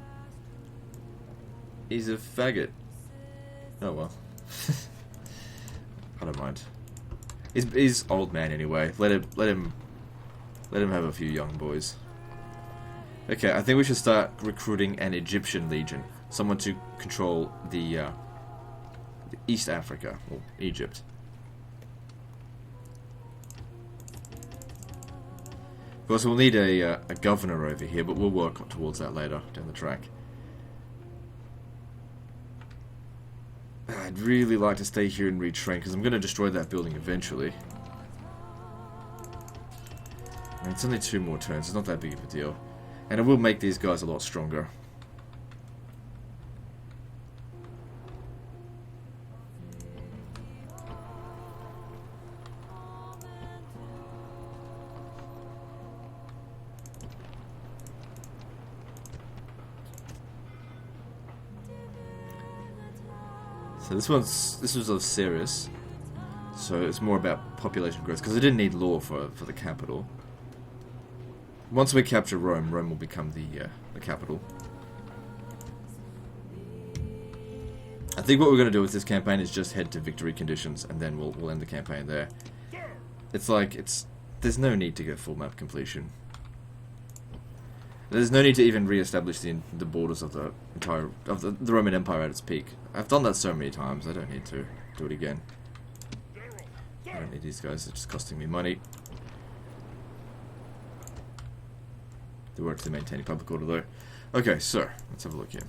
faggot. Oh well. I don't mind. He's old man anyway. Let him have a few young boys. Okay, I think we should start recruiting an Egyptian legion. Someone to control the East Africa, or Egypt. Of course, we'll need a governor over here, but we'll work towards that later down the track. I'd really like to stay here and retrain, because I'm going to destroy that building eventually. I mean, it's only 2 more turns, it's not that big of a deal. And it will make these guys a lot stronger. So this was of serious. So it's more about population growth, because I didn't need law for the capital. Once we capture Rome, Rome will become the capital. I think what we're going to do with this campaign is just head to victory conditions, and then we'll end the campaign there. It's like, there's no need to get full map completion. There's no need to even re-establish the borders of the Roman Empire at its peak. I've done that so many times, I don't need to do it again. I don't need these guys, they're just costing me money. They work to maintaining public order though. Okay, so, let's have a look here.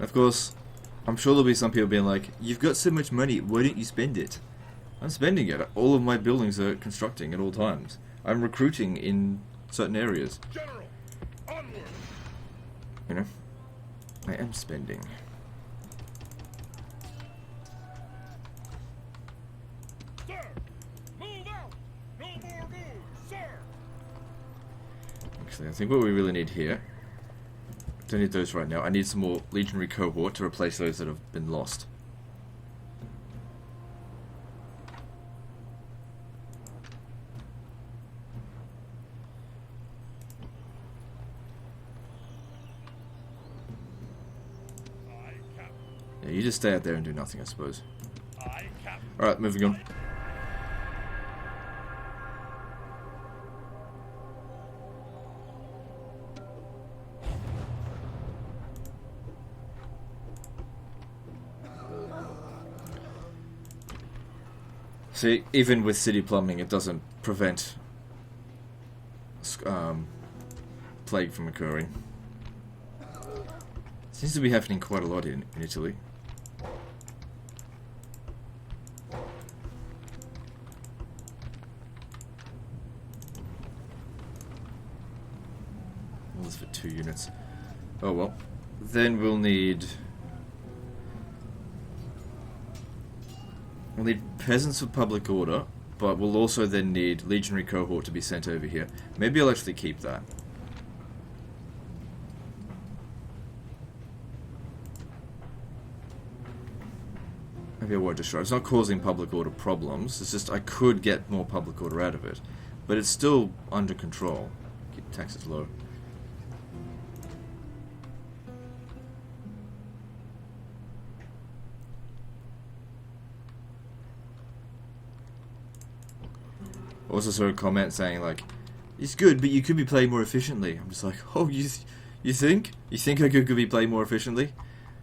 Of course, I'm sure there'll be some people being like, you've got so much money, why don't you spend it? I'm spending it. All of my buildings are constructing at all times. I'm recruiting in certain areas. General, onward. You know, I am spending. Sir, move out. No more moves, sir. Actually, I think what we really need here, don't need those right now. I need some more legionary cohort to replace those that have been lost. Yeah, you just stay out there and do nothing, I suppose. Alright, moving on. See, even with city plumbing, it doesn't prevent plague from occurring. Seems to be happening quite a lot in Italy. All this for 2 units. Oh well. Then we'll need peasants for public order, but we'll also then need legionary cohort to be sent over here. Maybe I'll actually keep that. Maybe I won't destroy it. It's not causing public order problems, it's just I could get more public order out of it. But it's still under control. Keep taxes low. Also saw a comment saying like, it's good, but you could be playing more efficiently. I'm just like, oh, you think? You think I could be playing more efficiently?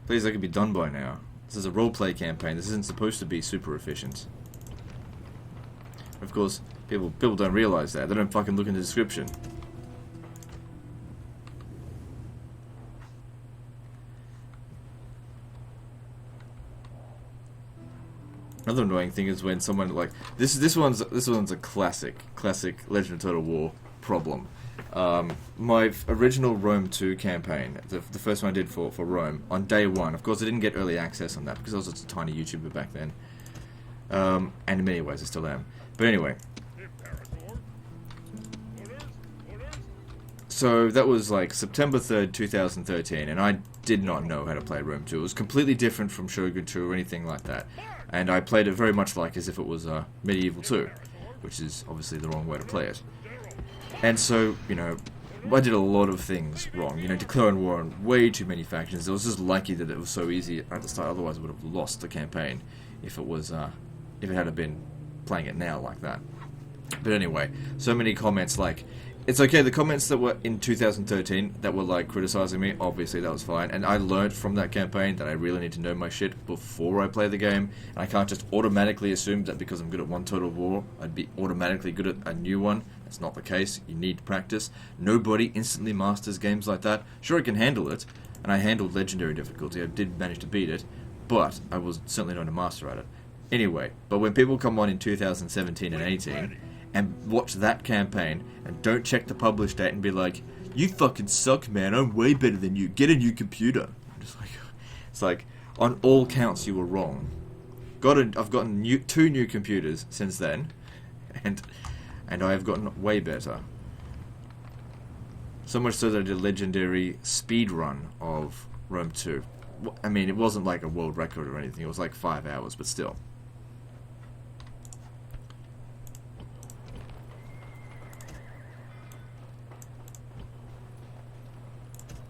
Please, I could be done by now. This is a roleplay campaign. This isn't supposed to be super efficient. Of course, people don't realize that. They don't fucking look in the description. Another annoying thing is when someone like this one's a classic Legend of Total War problem. My original Rome 2 campaign, the first one I did for Rome, on day 1, of course I didn't get early access on that because I was just a tiny YouTuber back then. And in many ways I still am. But anyway. So that was like September 3rd, 2013, and I did not know how to play Rome 2. It was completely different from Shogun 2 or anything like that. And I played it very much like as if it was Medieval 2, which is obviously the wrong way to play it. And so, you know, I did a lot of things wrong. You know, declaring war on way too many factions. It was just lucky that it was so easy at the start. Otherwise, I would have lost the campaign if it was if it had been playing it now like that. But anyway, so many comments like, it's okay, the comments that were in 2013 that were like criticizing me, obviously that was fine, and I learned from that campaign that I really need to know my shit before I play the game, and I can't just automatically assume that because I'm good at one Total War, I'd be automatically good at a new one. That's not the case. You need practice. Nobody instantly masters games like that. Sure, I can handle it, and I handled Legendary difficulty, I did manage to beat it, but I was certainly not a master at it. Anyway, but when people come on in 2017 and 18, and watch that campaign, and don't check the publish date and be like, you fucking suck, man, I'm way better than you, get a new computer. I'm just like, it's like, on all counts you were wrong. I've gotten 2 new computers since then, and I have gotten way better. So much so that I did a legendary speed run of Rome 2. I mean, it wasn't like a world record or anything. It was like 5 hours, but still.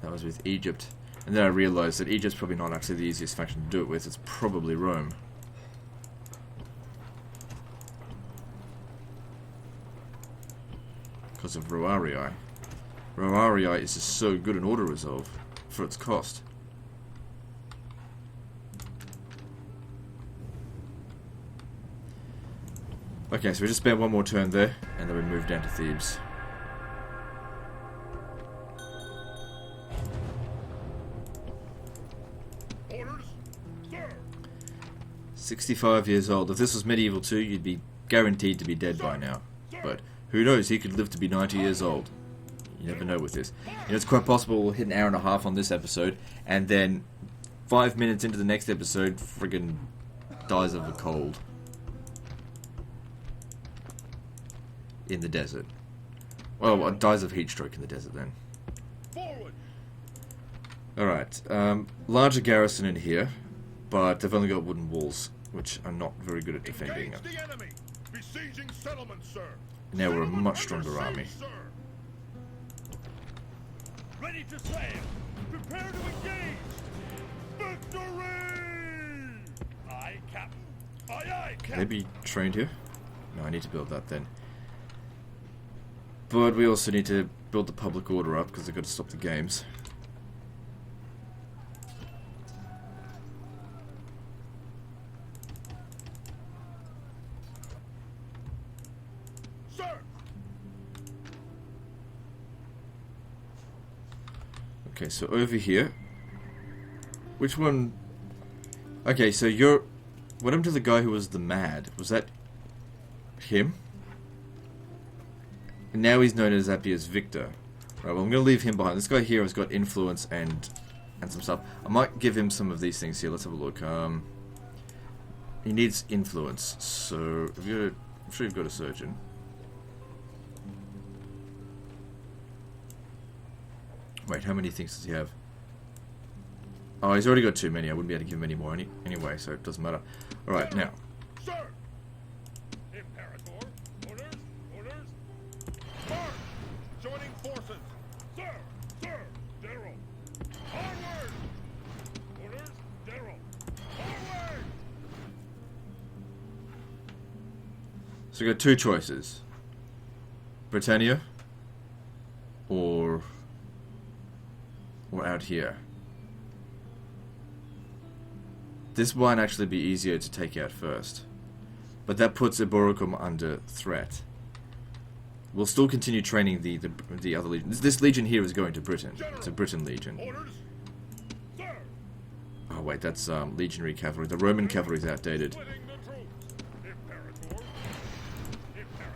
That was with Egypt. And then I realized that Egypt's probably not actually the easiest faction to do it with. It's probably Rome. Because of Roarii. Roarii is just so good in auto resolve for its cost. Okay, so we just spent one more turn there, and then we move down to Thebes. Orders, sir. 65 years old. If this was Medieval 2, you'd be guaranteed to be dead by now. But who knows, he could live to be 90 years old. You never know with this. You know, it's quite possible we'll hit an hour and a half on this episode, and then 5 minutes into the next episode, friggin' dies of a cold. In the desert. Well, dies of heat stroke in the desert then. Forward. Alright, larger garrison in here, but they've only got wooden walls, which are not very good at defending. Engage the enemy. Besieging settlements, sir. Now we're a much stronger Under army. siege, sir. Ready to sail! Prepare to engage! Victory! Aye, Captain. Aye, aye, Can they Captain. be trained here? No, I need to build that then. But we also need to build the public order up, because they've got to stop the games. Sir. Okay, so over here. Which one? Okay, so you're... What happened to the guy who was the Mad? Was that him? And now he's known as Appius Victor. Right, well, I'm going to leave him behind. This guy here has got influence and some stuff. I might give him some of these things here. Let's have a look. He needs influence, so I'm sure you've got a surgeon. Wait, how many things does he have? Oh, he's already got too many. I wouldn't be able to give him any more anyway, so it doesn't matter. Alright, now. Sir. Imperator. Orders. Orders. March. Joining forces. Sir. Sir. General. Onward. Orders. General. Forward. So we've got two choices. Britannia or out here. This might actually be easier to take out first. But that puts Eboracum under threat. We'll still continue training the other legion. This legion here is going to Britain. It's a Britain legion. Orders. Sir. Oh wait, that's legionary cavalry. The Roman cavalry is outdated. Splitting the troops. Imperator. Imperator.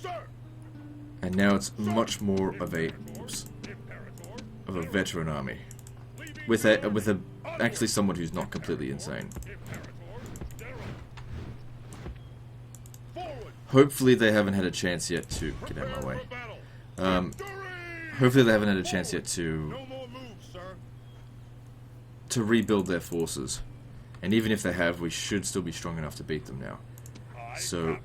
Sir. And now it's much more of a veteran army. With actually someone who's not completely insane. Hopefully they haven't had a chance yet to get out of my way. Hopefully they haven't had a chance yet to rebuild their forces. And even if they have, we should still be strong enough to beat them now. So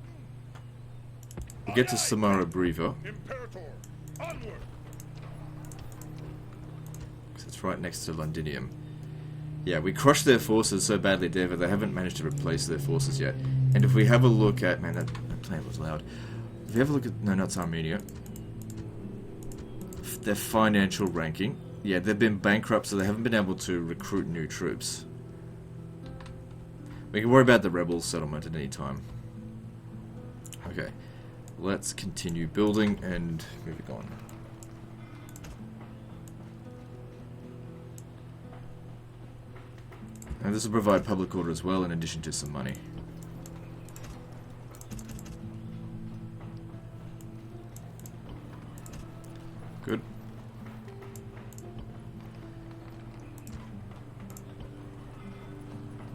we'll get to Samara Breva. It's right next to Londinium. Yeah, we crushed their forces so badly there, but they haven't managed to replace their forces yet. And if we have a look at... Man, that plane was loud. If we have a look at... No, not Armenia. Their financial ranking. Yeah, they've been bankrupt, so they haven't been able to recruit new troops. We can worry about the rebel settlement at any time. Okay. Let's continue building and moving on. And this will provide public order as well, in addition to some money. Good.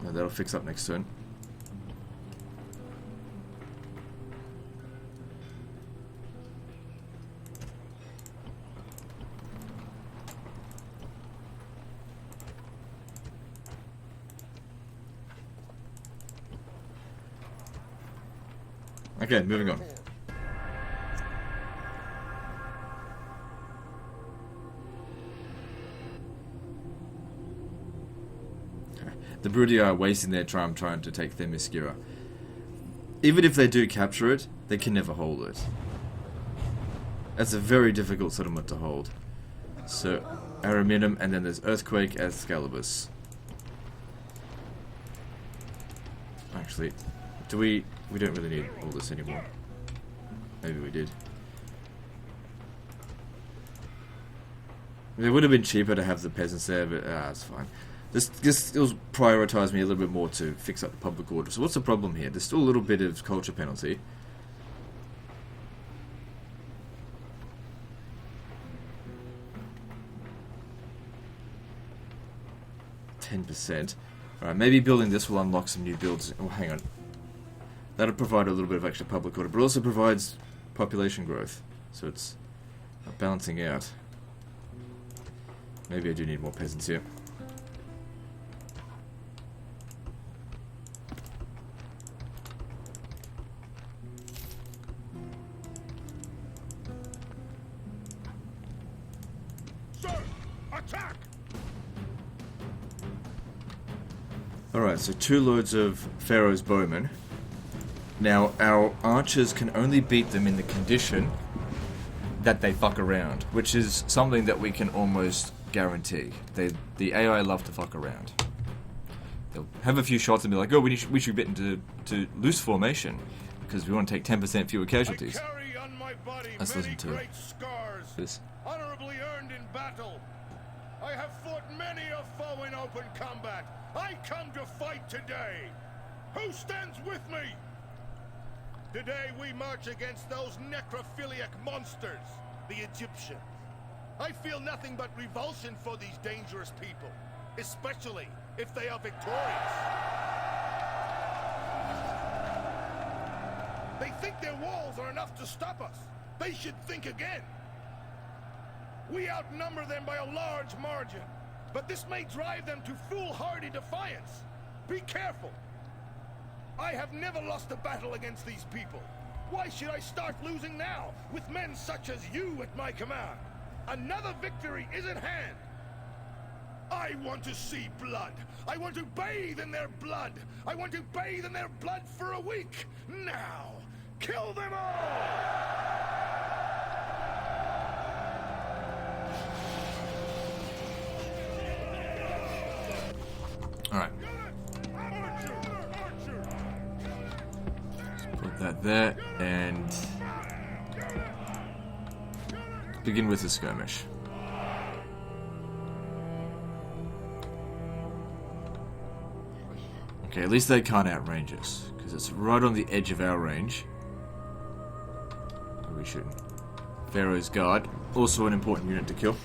Now that'll fix up next turn. Okay, moving on. The Brudi are wasting their time trying to take Themyscira. Even if they do capture it, they can never hold it. That's a very difficult settlement to hold. So, Ariminum, and then there's Earthquake as Scalibus. Actually, do we don't really need all this anymore. Maybe we did. It would have been cheaper to have the peasants there, but it's fine. This will prioritise me a little bit more to fix up the public order. So what's the problem here? There's still a little bit of culture penalty. Alright, maybe building this will unlock some new builds. Oh, hang on. That'll provide a little bit of extra public order, but also provides population growth. So it's balancing out. Maybe I do need more peasants here. Alright, so 2 loads of Pharaoh's bowmen. Now, our archers can only beat them in the condition that they fuck around, which is something that we can almost guarantee. The AI love to fuck around. They'll have a few shots and be like, oh, we should get into loose formation, because we want to take 10% fewer casualties. Let's listen to this. Honorably earned in battle. I have fought many a foe in open combat. I come to fight today. Who stands with me? Today we march against those necrophiliac monsters, the Egyptians. I feel nothing but revulsion for these dangerous people, especially if they are victorious. They think their walls are enough to stop us. They should think again. We outnumber them by a large margin, but this may drive them to foolhardy defiance. Be careful. I have never lost a battle against these people. Why should I start losing now, with men such as you at my command? Another victory is at hand. I want to see blood. I want to bathe in their blood. I want to bathe in their blood for a week. Now, kill them all! Alright. Put that there, and begin with the skirmish. Okay, at least they can't outrange us, because it's right on the edge of our range. Where are we shooting? Pharaoh's Guard, also an important unit to kill.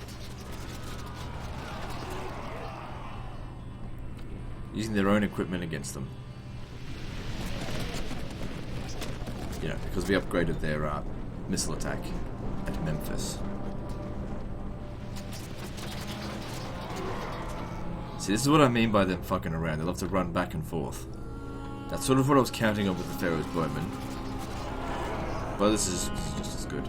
Using their own equipment against them. You know, because we upgraded their missile attack at Memphis. See, this is what I mean by them fucking around. They love to run back and forth. That's sort of what I was counting on with the Pharaoh's bowmen. But this is just as good.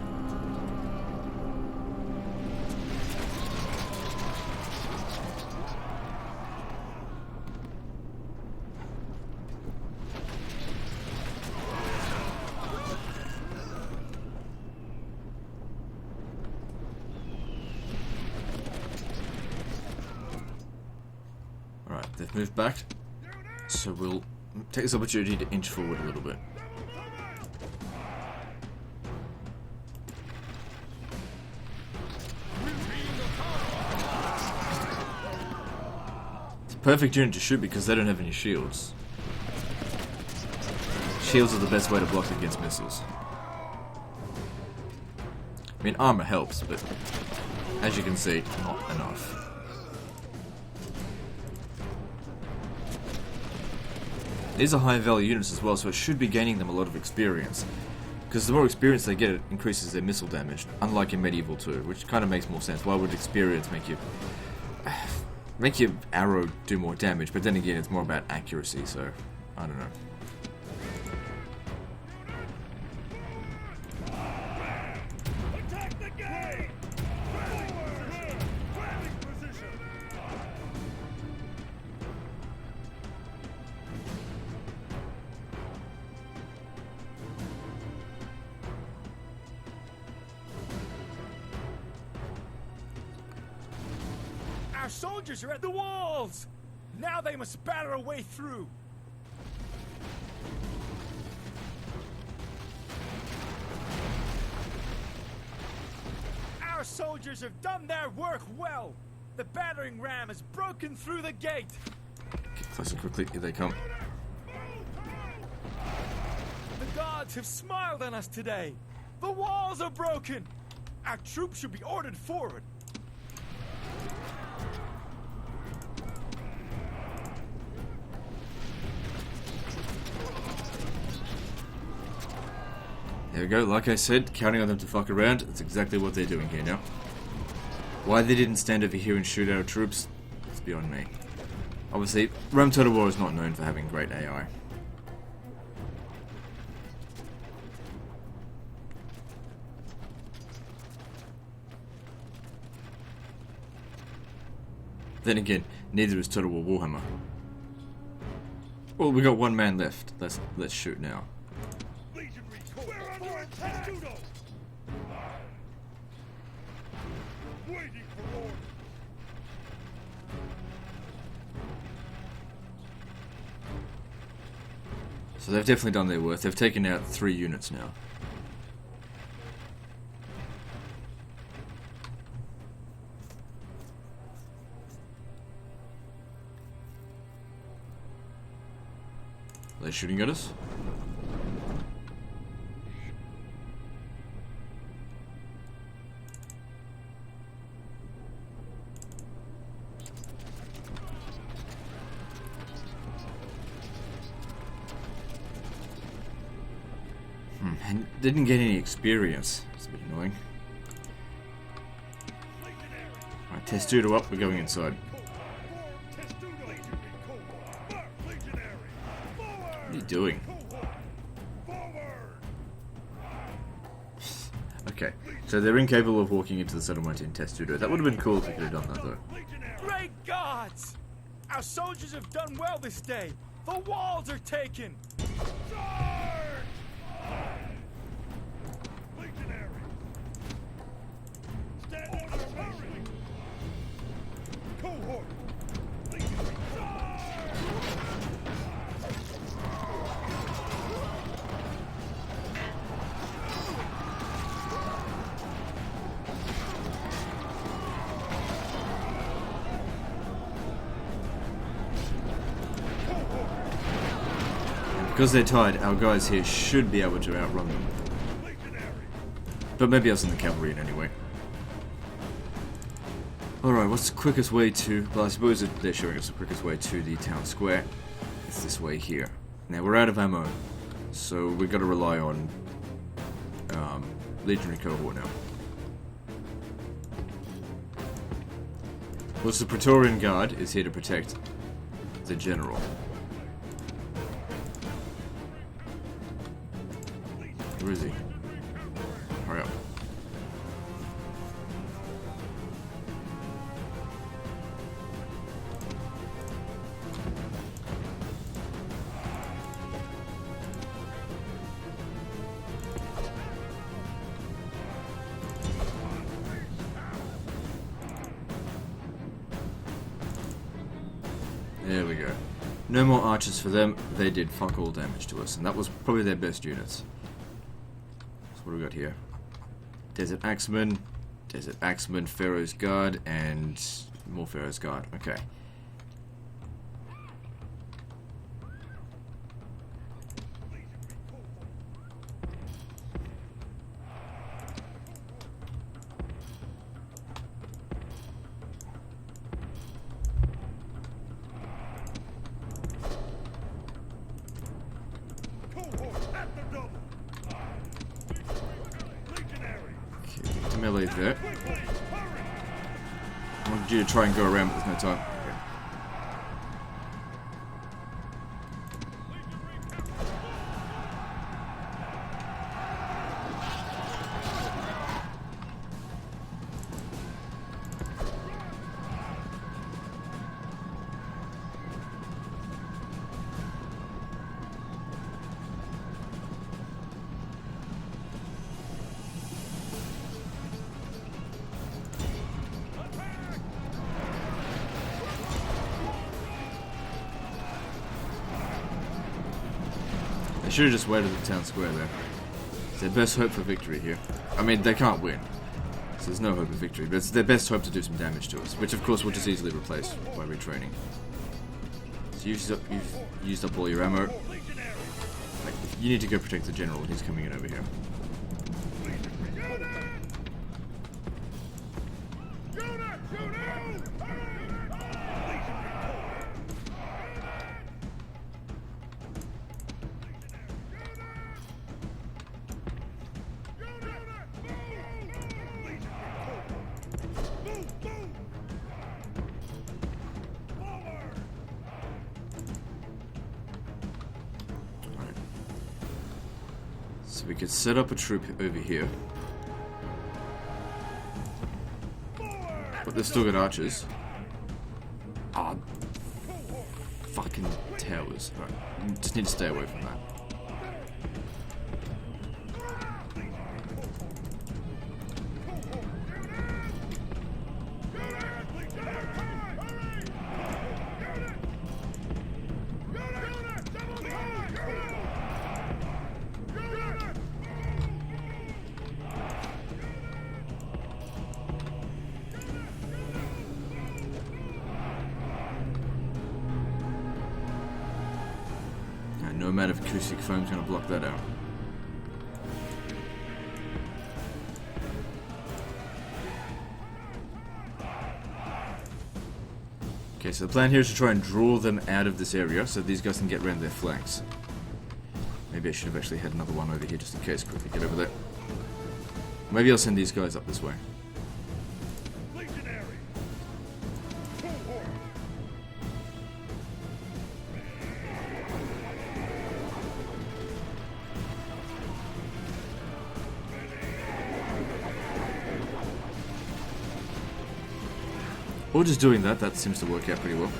They've moved back, so we'll take this opportunity to inch forward a little bit. It's a perfect unit to shoot because they don't have any shields. Shields are the best way to block against missiles. I mean, armor helps, but as you can see, not enough. These are high value units as well, so it should be gaining them a lot of experience. Because the more experience they get, it increases their missile damage, unlike in Medieval 2, which kind of makes more sense. Why would experience make your arrow do more damage? But then again, it's more about accuracy, so I don't know. soldiers are at the walls! Now they must batter a way through. Our soldiers have done their work well. The battering ram has broken through the gate. Get closer quickly. Here they come. The gods have smiled on us today. The walls are broken. Our troops should be ordered forward. There we go. Like I said, counting on them to fuck around. That's exactly what they're doing here now. Why they didn't stand over here and shoot our troops, it's beyond me. Obviously, Rome Total War is not known for having great AI. Then again, neither is Total War Warhammer. Well, we got one man left. Let's shoot now. We're under attack! Waiting for orders. So they've definitely done their work. They've taken out 3 units now. Are they shooting at us? And didn't get any experience. It's a bit annoying. Alright, Testudo up, we're going inside. What are you doing? Okay, so they're incapable of walking into the settlement in Testudo. That would have been cool if we could have done that though. Great gods! Our soldiers have done well this day. The walls are taken. Because they're tired, our guys here should be able to outrun them. But maybe us in the cavalry in any way. Alright, what's the quickest way to... Well, I suppose they're showing us the quickest way to the town square. It's this way here. Now, we're out of ammo, so we've got to rely on Legionary Cohort now. Well, the Praetorian Guard is here to protect the General. Where is he? Hurry up. There we go. No more archers for them. They did fuck all damage to us, and that was probably their best units. What do we got here? Desert Axemen, Pharaoh's Guard, and more Pharaoh's Guard. Okay. Melee there. I wanted you to try and go around, but there's no time. Okay. should have just waited at the town square there. It's their best hope for victory here. I mean, they can't win, so there's no hope of victory, but it's their best hope to do some damage to us, which of course we'll just easily replace by retraining. So you've used up all your ammo. Like, you need to go protect the general when he's coming in over here. So we could set up a troop over here. But they've still got archers. Ah, fucking towers. Alright, just need to stay away from that. No amount of acoustic foam's going to block that out. Okay, so the plan here is to try and draw them out of this area so these guys can get around their flanks. Maybe I should have actually had another one over here just in case. Quickly get over there. Maybe I'll send these guys up this way. Or just doing that, that seems to work out pretty well.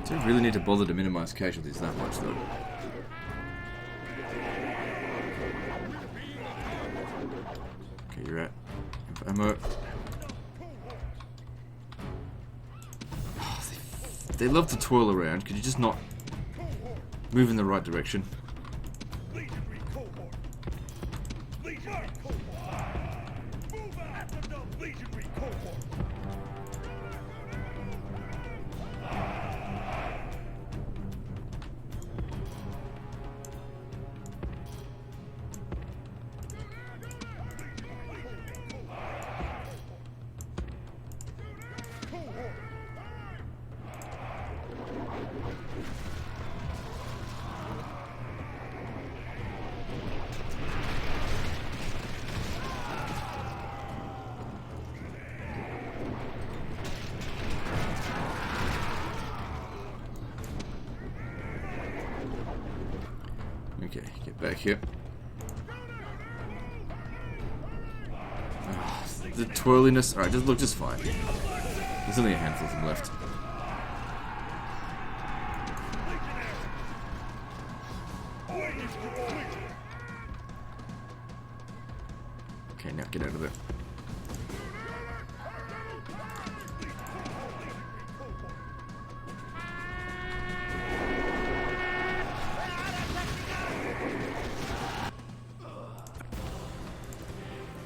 Don't really need to bother to minimize casualties that much, though. Okay, you're at ammo. Oh, they love to twirl around. Could you just not move in the right direction? Okay, get back here. The twirliness. Alright, just look just fine. There's only a handful of them left. Okay, now get out of there.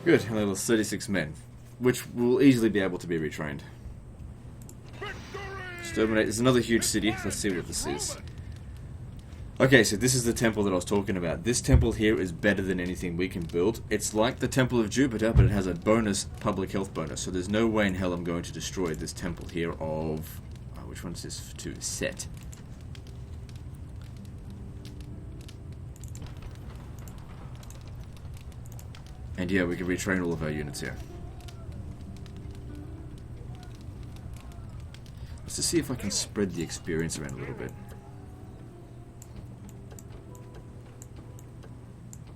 Good, and that was 36 men, which will easily be able to be retrained. Exterminate. There's another huge city. Let's see what this is. Okay, so this is the temple that I was talking about. This temple here is better than anything we can build. It's like the Temple of Jupiter, but it has a bonus, public health bonus. So there's no way in hell I'm going to destroy this temple here of... Oh, which one is this to? Set. And yeah, we can retrain all of our units here. Let's just see if I can spread the experience around a little bit.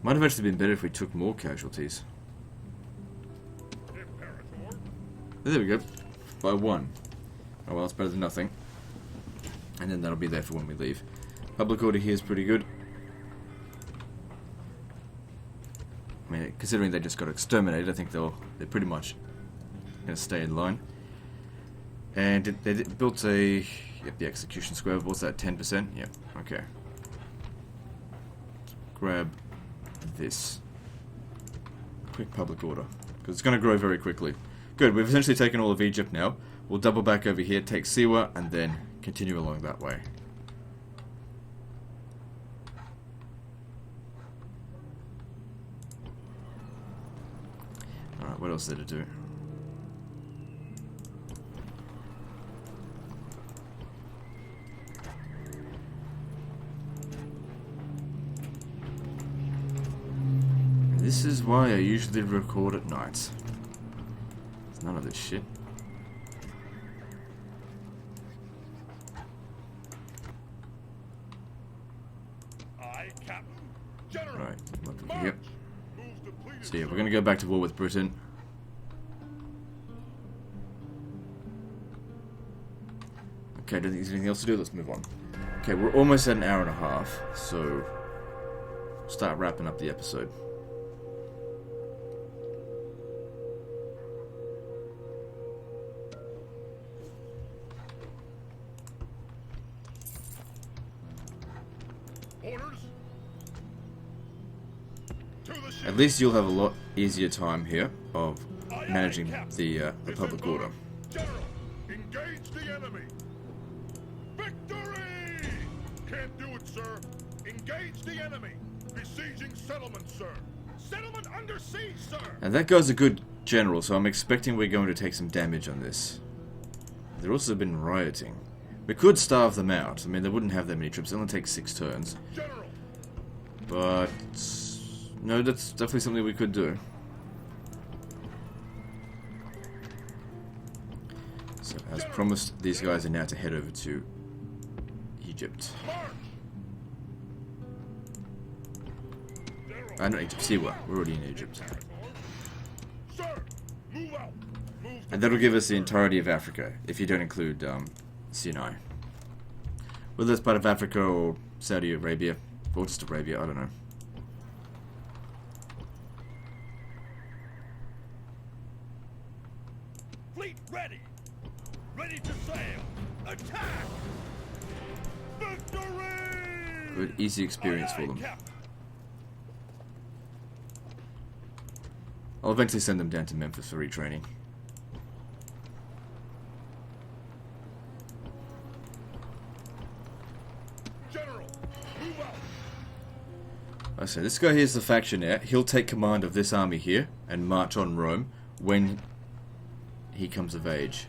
Might have actually been better if we took more casualties. There we go. By 1. Oh well, that's better than nothing. And then that'll be there for when we leave. Public order here is pretty good. I mean, considering they just got exterminated, I think they're pretty much going to stay in line. And they built a... Yep, the execution square. What's that, 10%? Yep, okay. Grab this. Quick public order. Because it's going to grow very quickly. Good, we've essentially taken all of Egypt now. We'll double back over here, take Siwa, and then continue along that way. Alright, what else is there to do? This is why I usually record at night. There's none of this shit. Right, come up here. So yeah, we're going to go back to war with Britain. Okay, I don't think there's anything else to do. Let's move on. Okay, we're almost at an hour and a half, so start wrapping up the episode. At least you'll have a lot easier time here of managing the public order. General, engage the enemy. Victory! Can't do it, sir. Engage the enemy. Besieging settlement, sir. Settlement under siege, sir. And that guy's a good general, so I'm expecting we're going to take some damage on this. They've also been rioting. We could starve them out. I mean, they wouldn't have that many troops. It only takes 6 turns. General. But no, that's definitely something we could do. So, as promised, these guys are now to head over to Egypt. Not Egypt, Siwa. We're already in Egypt. And that'll give us the entirety of Africa, if you don't include Sinai. Whether that's part of Africa or Saudi Arabia, or just Arabia, I don't know. Fleet ready! Ready to sail! Attack! Victory! Good, easy experience for them. I'll eventually send them down to Memphis for retraining. General, move out! I say, this guy here's the factionaire. He'll take command of this army here and march on Rome when he comes of age.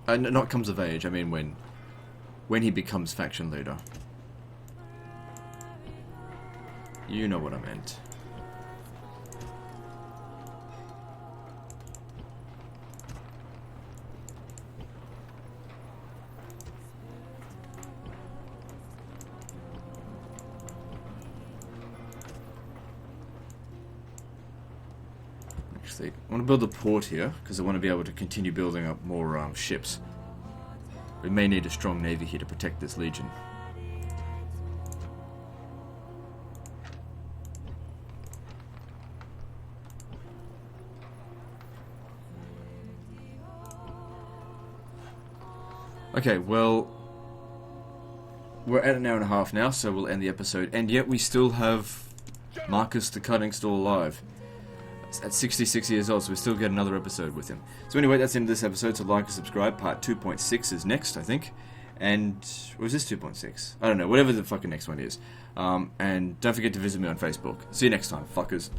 Not comes of age, I mean when he becomes faction leader. You know what I meant. Actually, I want to build a port here because I want to be able to continue building up more ships. We may need a strong navy here to protect this legion. Okay, well, we're at an hour and a half now, so we'll end the episode. And yet we still have Marcus the Cunning still alive. At 66 years old, so we still get another episode with him. So anyway, that's the end of this episode, so like and subscribe. Part 2.6 is next, I think. And, or is this 2.6? I don't know, whatever the fucking next one is. And don't forget to visit me on Facebook. See you next time, fuckers.